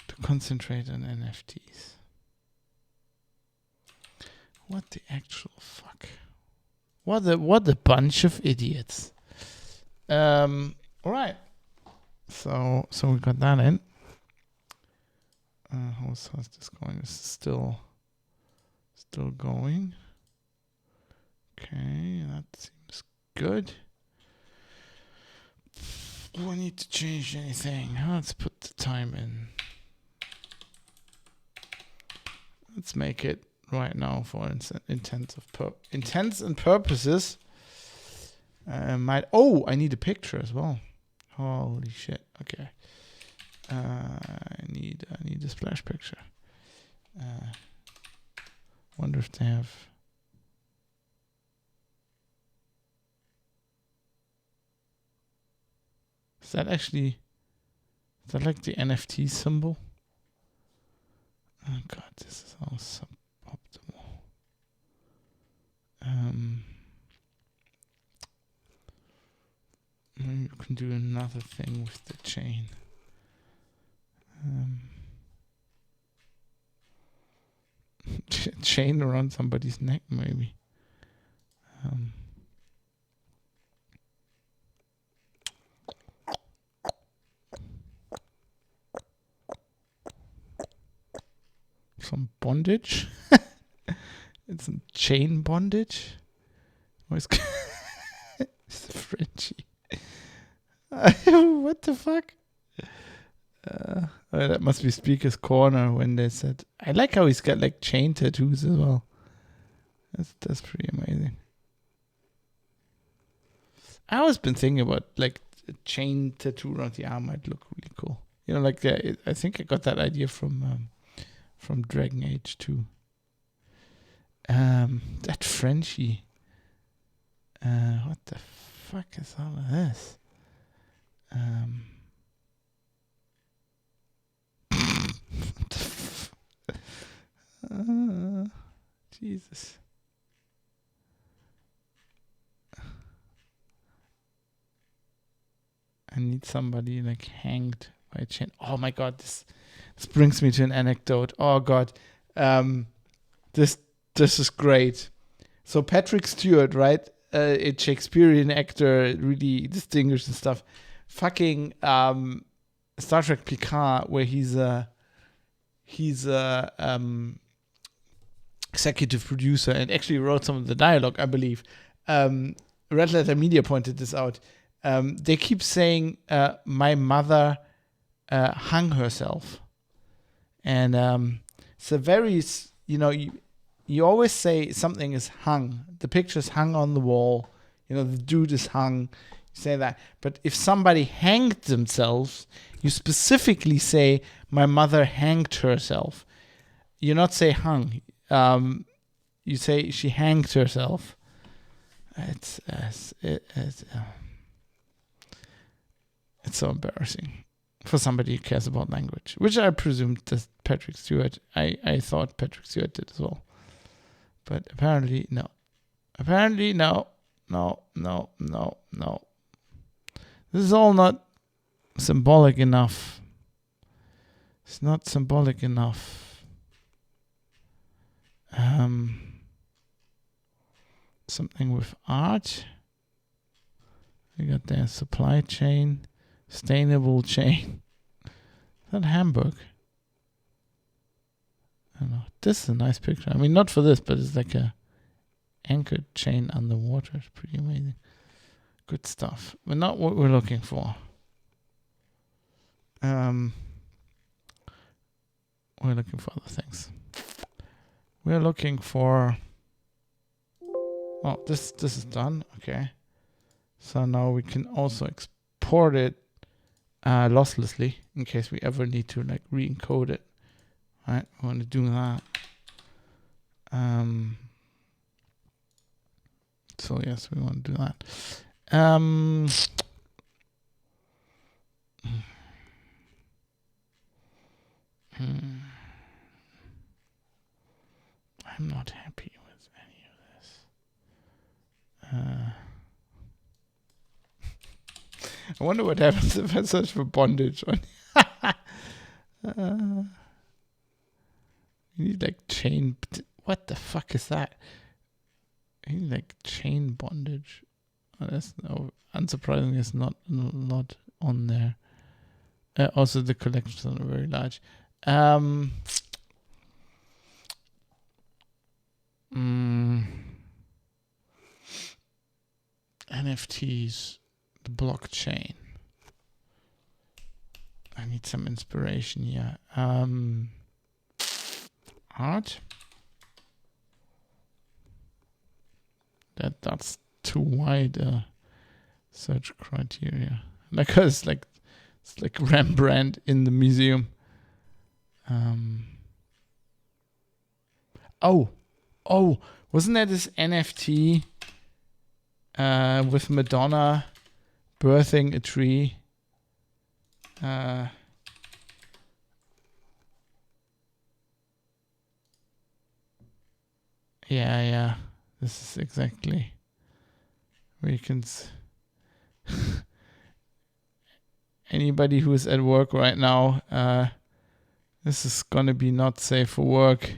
To concentrate on NFTs. What the actual fuck? What a bunch of idiots. Alright. So we got that in. How's this going? This is still going. Okay, that seems good. Do I need to change anything? Let's put the time in. Let's make it right now for intents and purposes. I need a picture as well. Holy shit. Okay. I need a splash picture. Wonder if they have. Is that like the NFT symbol? Oh god, this is all suboptimal. Maybe you can do another thing with the chain. Chain around somebody's neck, maybe. Some bondage. It's some chain bondage. It's Frenchie. What the fuck? That must be Speaker's Corner when they said. I like how he's got like chain tattoos as well. That's pretty amazing. I always been thinking about like a chain tattoo around the arm might look really cool. Like I think I got that idea from Dragon Age 2. That Frenchie. What the fuck is all of this? Jesus. I need somebody like hanged by a chain. Oh my god, this brings me to an anecdote. Oh god. This is great. So Patrick Stewart, right? A Shakespearean actor, really distinguished and stuff. Fucking Star Trek Picard, where he's a executive producer and actually wrote some of the dialogue, I believe. Red Letter Media pointed this out. They keep saying my mother hung herself, and it's a very, you always say something is hung. The picture's hung on the wall. The dude is hung. You say that. But if somebody hanged themselves, you specifically say, my mother hanged herself. You not say hung. You say she hanged herself. It's so embarrassing for somebody who cares about language, which I presume that Patrick Stewart, I thought Patrick Stewart did as well. But apparently, no. Apparently, no. This is all not symbolic enough. It's not symbolic enough. Something with art. We got the supply chain, sustainable chain. Is that Hamburg? I don't know. This is a nice picture. I mean, not for this, but it's like a anchored chain underwater. It's pretty amazing. Good stuff. But not what we're looking for. We're looking for other things. We're looking for... Oh, this is done. Okay. So now we can also export it losslessly in case we ever need to like re-encode it. Right, we want to do that. So yes, we want to do that. I'm not happy with any of this. I wonder what happens if I search for bondage on. You need like chain. What the fuck is that? You need like chain bondage. Oh, that's unsurprisingly, it's not a lot on there. Also, the collections are very large. NFTs, the blockchain. I need some inspiration here. Art. That's too wide a search criteria. It's like Rembrandt in the museum. Wasn't there this NFT with Madonna birthing a tree? Yeah. This is exactly where you can. Anybody who is at work right now, this is gonna be not safe for work.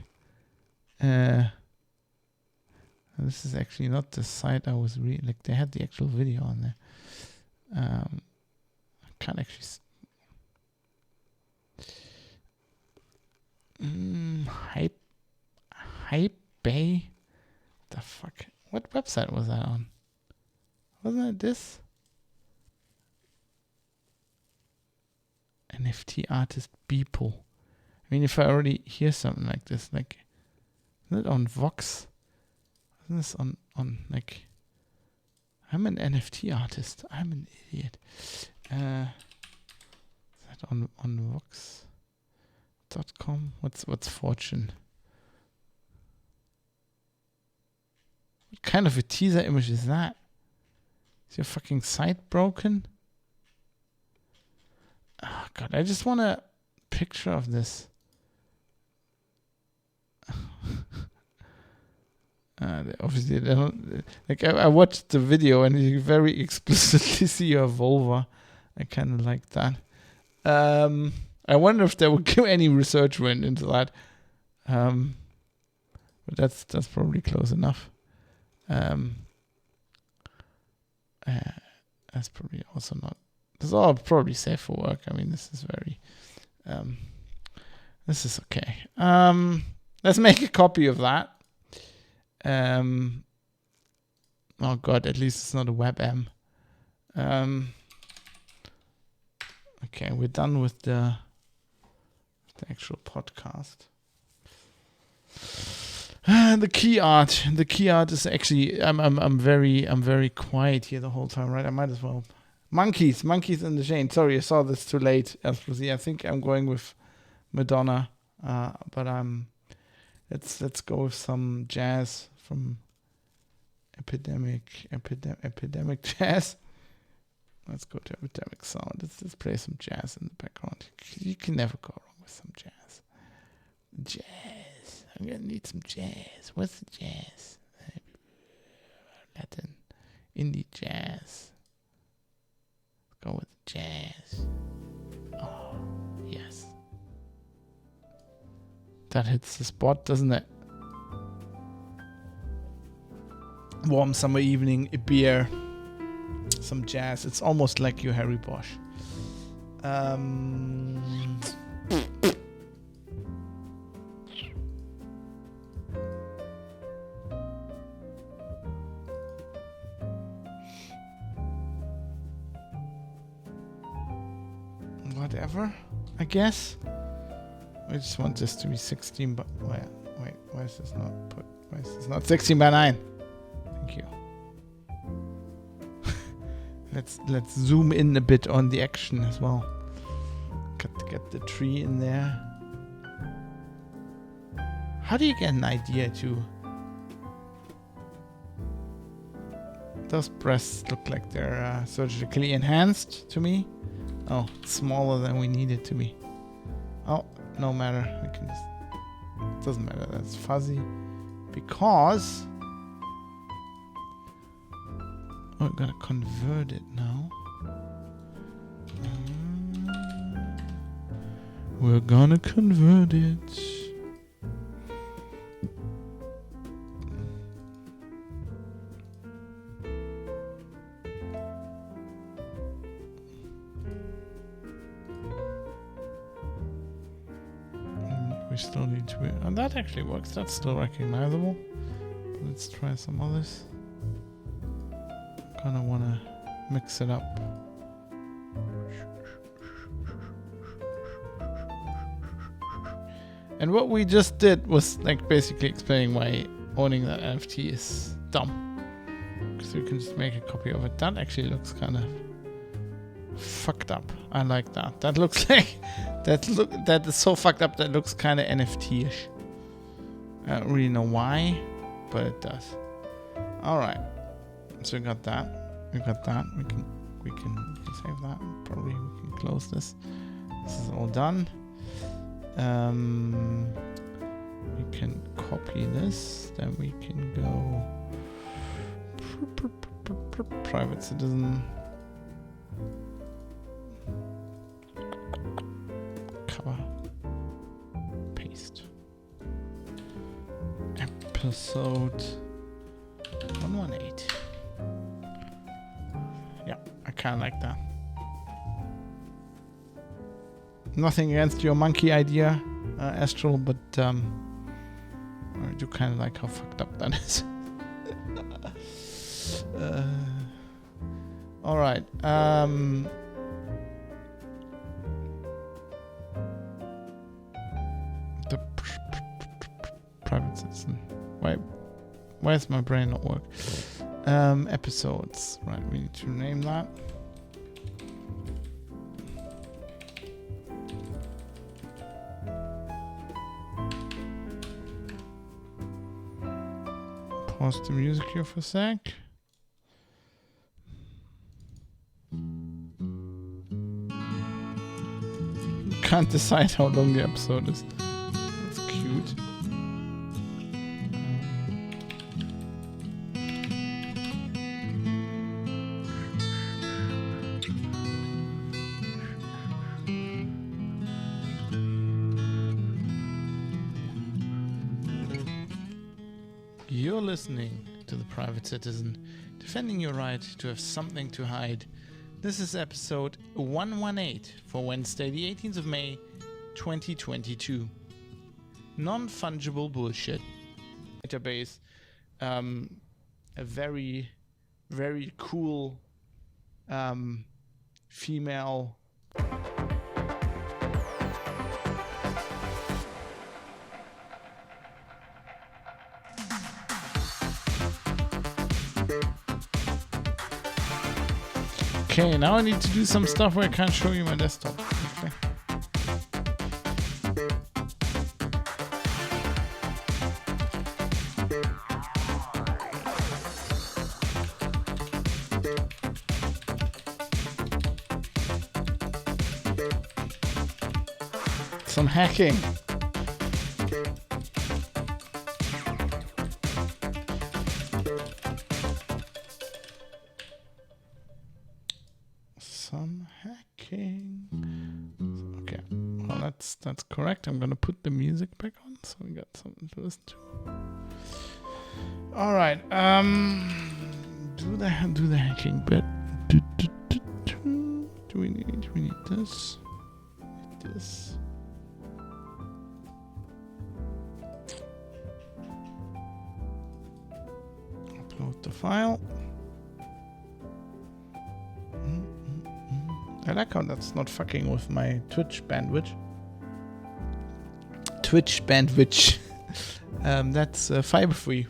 This is actually not the site I was reading. Like they had the actual video on there. I can't actually. Hype Bay. The fuck? What website was that on? Wasn't it this? NFT artist Beeple. I mean, if I already hear something like this, like, isn't it on Vox? Isn't this on like, I'm an NFT artist. I'm an idiot. Is that on Vox.com? What's Fortune? What kind of a teaser image is that? Is your fucking site broken? Oh God, I just want a picture of this. Obviously, they don't. Like I watched the video and you very explicitly see your vulva. I kind of like that. I wonder if they would give any research went into that. But that's probably close enough. That's probably also not. This is all probably safe for work. I mean, this is very. This is okay. Let's make a copy of that. Oh God, at least it's not a WebM. Okay, we're done with the actual podcast. The key art is actually I'm very quiet here the whole time, right? I might as well. Monkeys in the chain. Sorry, I saw this too late. I think I'm going with Madonna, but let's go with some jazz from Epidemic Jazz. Let's go to Epidemic Sound. Let's play some jazz in the background. You can never go wrong with some jazz. Jazz. I'm gonna need some jazz. What's the jazz? Latin, indie jazz. Let's go with the jazz. Oh, yes. That hits the spot, doesn't it? Warm summer evening, a beer, some jazz. It's almost like you Harry Bosch. Whatever, I guess. I just want this to be 16, but wait, why is this not put? Why is this not 16 by 9? Thank you. Let's zoom in a bit on the action as well. Get the tree in there. How do you get an idea to? Those breasts look like they're surgically enhanced to me. Oh, smaller than we need it to be. Oh, no matter. We can just. It doesn't matter. That's fuzzy because. We're gonna convert it now. We're gonna convert it. We still need to. And that actually works. That's still recognizable. Let's try some others. Kinda wanna mix it up. And what we just did was like basically explaining why owning that NFT is dumb. Because you can just make a copy of it. That actually looks kind of fucked up. I like that. That looks like that is so fucked up that looks kind of NFT-ish. I don't really know why, but it does. All right. So we got that. We can save that. Probably we can close this. This is all done. We can copy this. Then we can go private citizen. Cover. Paste. Episode 118. Yeah, I kind of like that. Nothing against your monkey idea, Astral, but I do kind of like how fucked up that is. All right. The private citizen. Why is my brain not work? Episodes. Right, we need to name that. Pause the music here for a sec. can't decide how long the episode is. That's cute. You're listening to The Private Citizen, defending your right to have something to hide. This is episode 118 for Wednesday, the 18th of May, 2022. Non-Fungible bullshit. Database. A very, very cool female. Okay, now I need to do some stuff where I can't show you my desktop. Okay. Some hacking. Okay, well that's correct. I'm gonna put the music back on so we got something to listen to. All right, do the hacking bit. Do we need this? This. Upload the file. I like how that's not fucking with my Twitch bandwidth. That's fiber free.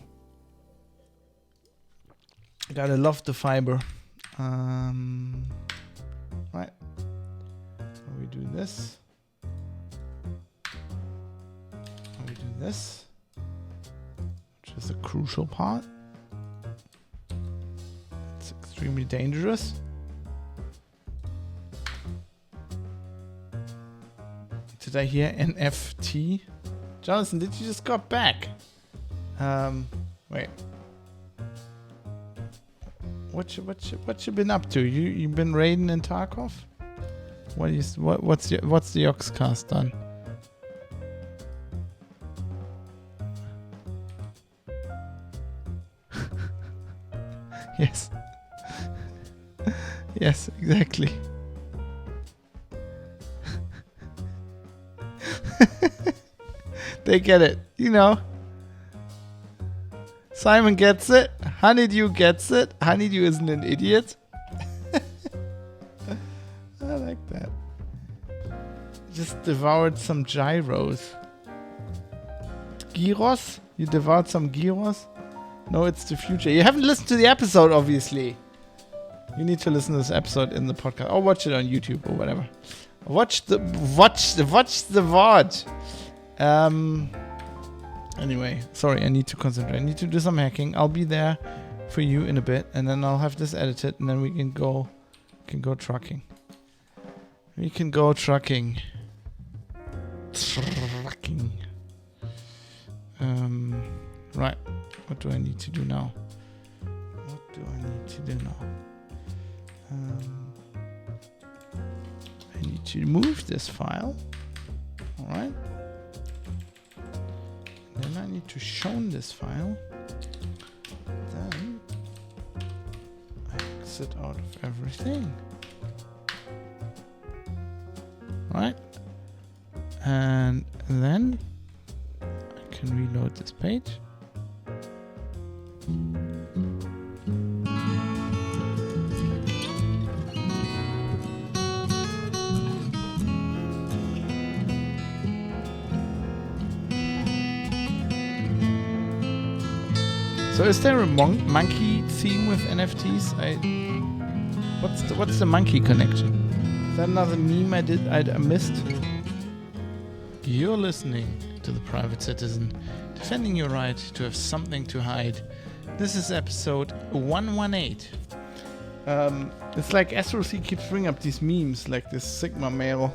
Gotta love the fiber. Right. So we do this. We do this, which is a crucial part. It's extremely dangerous. Did I hear NFT? Jonathan, did you just got back? Wait. What you been up to? You been raiding in Tarkov? What's the Oxcast done? Yes. Yes, exactly. They get it, you know. Simon gets it. Honeydew gets it. Honeydew isn't an idiot. I like that. Just devoured some gyros. Gyros? You devoured some gyros? No, it's the future. You haven't listened to the episode, obviously. You need to listen to this episode in the podcast, or watch it on YouTube or whatever. Watch the VOD. Anyway, sorry, I need to concentrate. I need to do some hacking. I'll be there for you in a bit, and then I'll have this edited, and then we can go trucking. We can go trucking. Right. What do I need to do now? I need to move this file. Alright. Then I need to show this file. Then I exit out of everything. Right. And then I can reload this page. So is there a monkey theme with NFTs? What's the monkey connection? Is that another meme I missed? You're listening to The Private Citizen, defending your right to have something to hide. This is episode 118. It's like SRC keeps bringing up these memes, like this Sigma male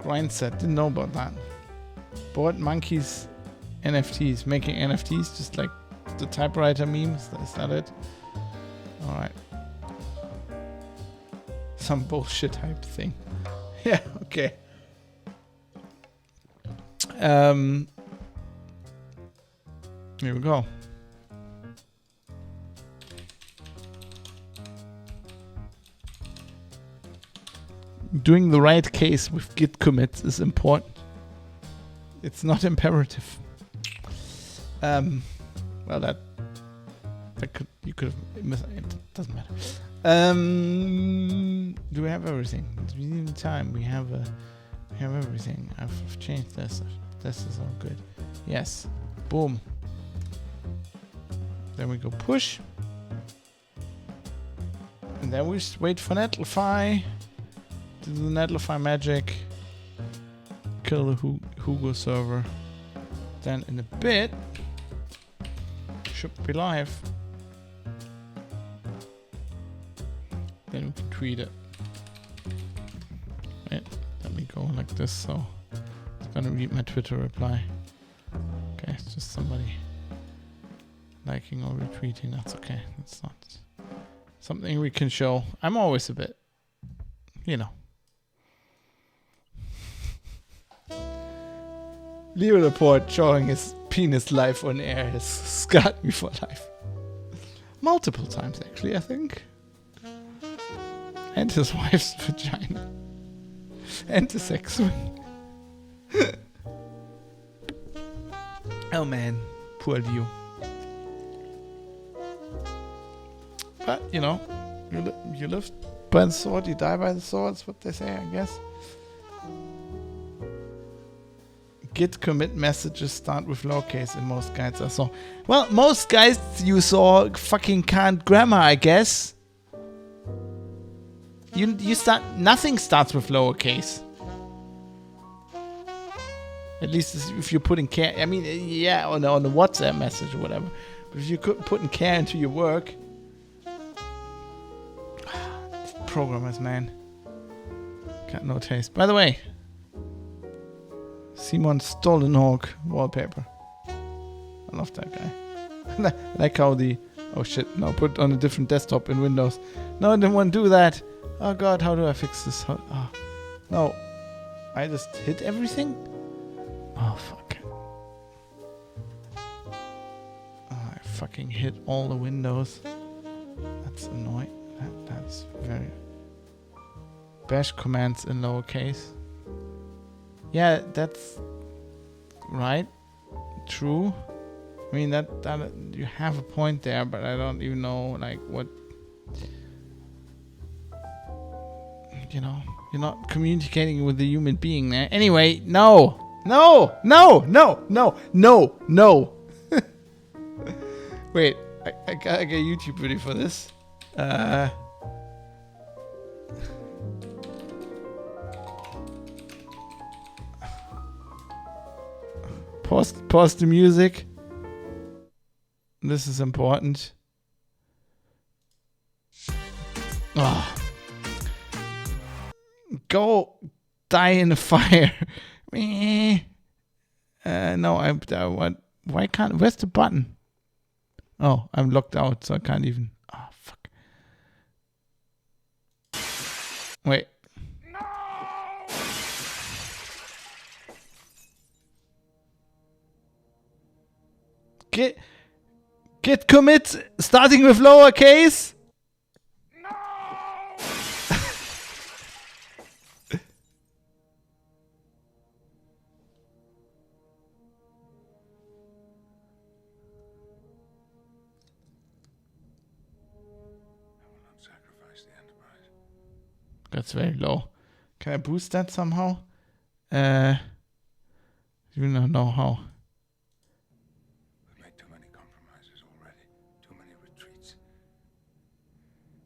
Grind set. Didn't know about that. Bored monkeys NFTs. Making NFTs just like the typewriter memes. Is that it? Alright. Some bullshit type thing. Yeah, okay. Here we go. Doing the right case with git commits is important. It's not imperative. Well, you could have. It doesn't matter. Do we have everything? We need time. We have everything. I've changed this. This is all good. Yes. Boom. Then we go push. And then we just wait for Netlify to do the Netlify magic. Kill the Hugo server. Then in a bit, should be live. Then we can tweet it. Wait, let me go like this, so it's gonna read my Twitter reply. Okay, it's just somebody liking or retweeting. That's okay. It's not something we can show. I'm always a bit, Leo Laporte showing his penis live on air has scarred me for life. Multiple times, actually, I think. And his wife's vagina. And the sex swing. Oh man, poor Leo. But, you live by the sword, you die by the sword, that's what they say, I guess. Git commit messages start with lowercase in most guides I saw. Well, most guides you saw fucking can't grammar, I guess. Nothing starts with lowercase. At least if you're putting care. I mean, yeah, on the WhatsApp message or whatever. But if you're putting care into your work, programmers, man, got no taste. By the way, Simon Stolenhawk wallpaper. I love that guy. Like how oh shit, no, put it on a different desktop in Windows. No, I didn't want to do that. Oh god, how do I fix this? No, I just hit everything? Oh fuck. Oh, I fucking hit all the windows. That's annoying. That's very... Bash commands in lowercase. Yeah, that's right. True. I mean that you have a point there, but I don't even know like what. You're not communicating with the human being there. Anyway, no. Wait, I gotta get a YouTube video for this. Pause the music. This is important. Oh. Go die in the fire. No, what? Why can't? Where's the button? Oh, I'm locked out, so I can't even. Oh, fuck. Wait. No! Git commit starting with lowercase. No! That's very low. Can I boost that somehow? You don't know how. We've made too many compromises already. Too many retreats.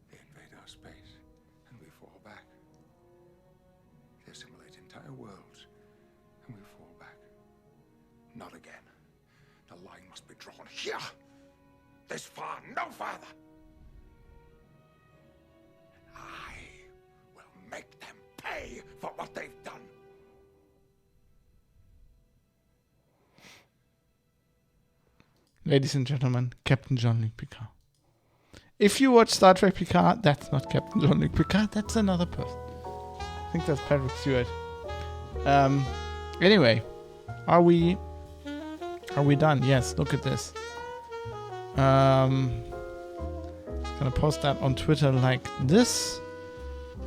They invade our space, and we fall back. They assimilate entire worlds, and we fall back. Not again. The line must be drawn here. This far, no farther. I will make them pay for what they've done. Ladies and gentlemen, Captain Jean-Luc Picard. If you watch Star Trek Picard, that's not Captain Jean-Luc Picard, that's another person. I think that's Patrick Stewart. Anyway, are we done? Yes, look at this. Gonna post that on Twitter like this.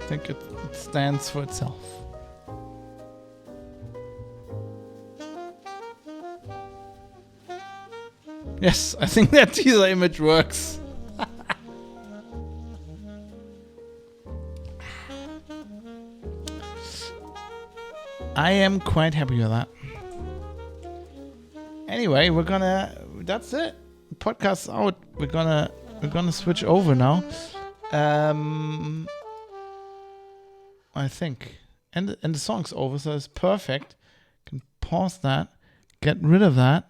I think it stands for itself. Yes, I think that teaser image works. I am quite happy with that. Anyway, that's it. Podcast's out. We're gonna switch over now. I think. And the song's over, so it's perfect. Can pause that, get rid of that.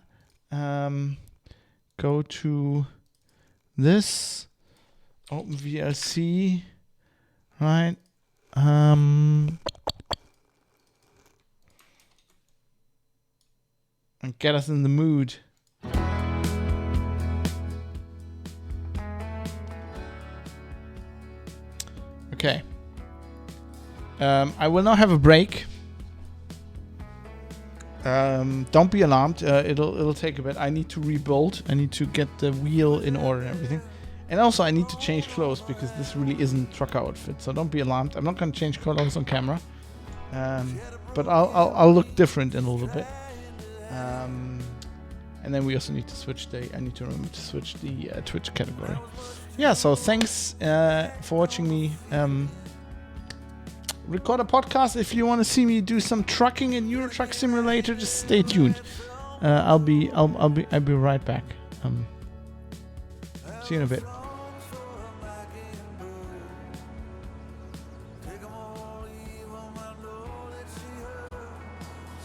Go to this, open VLC, right? And get us in the mood. Okay. I will now have a break. Don't be alarmed. It'll take a bit. I need to rebuild. I need to get the wheel in order and everything. And also I need to change clothes because this really isn't trucker outfit. So don't be alarmed. I'm not going to change clothes on camera. But I'll look different in a little bit. And then we also need to switch I need to remember to switch the Twitch category. Yeah, so thanks for watching me record a podcast. If you want to see me do some trucking in Euro Truck Simulator, just stay tuned. I'll be right back. See you in a bit.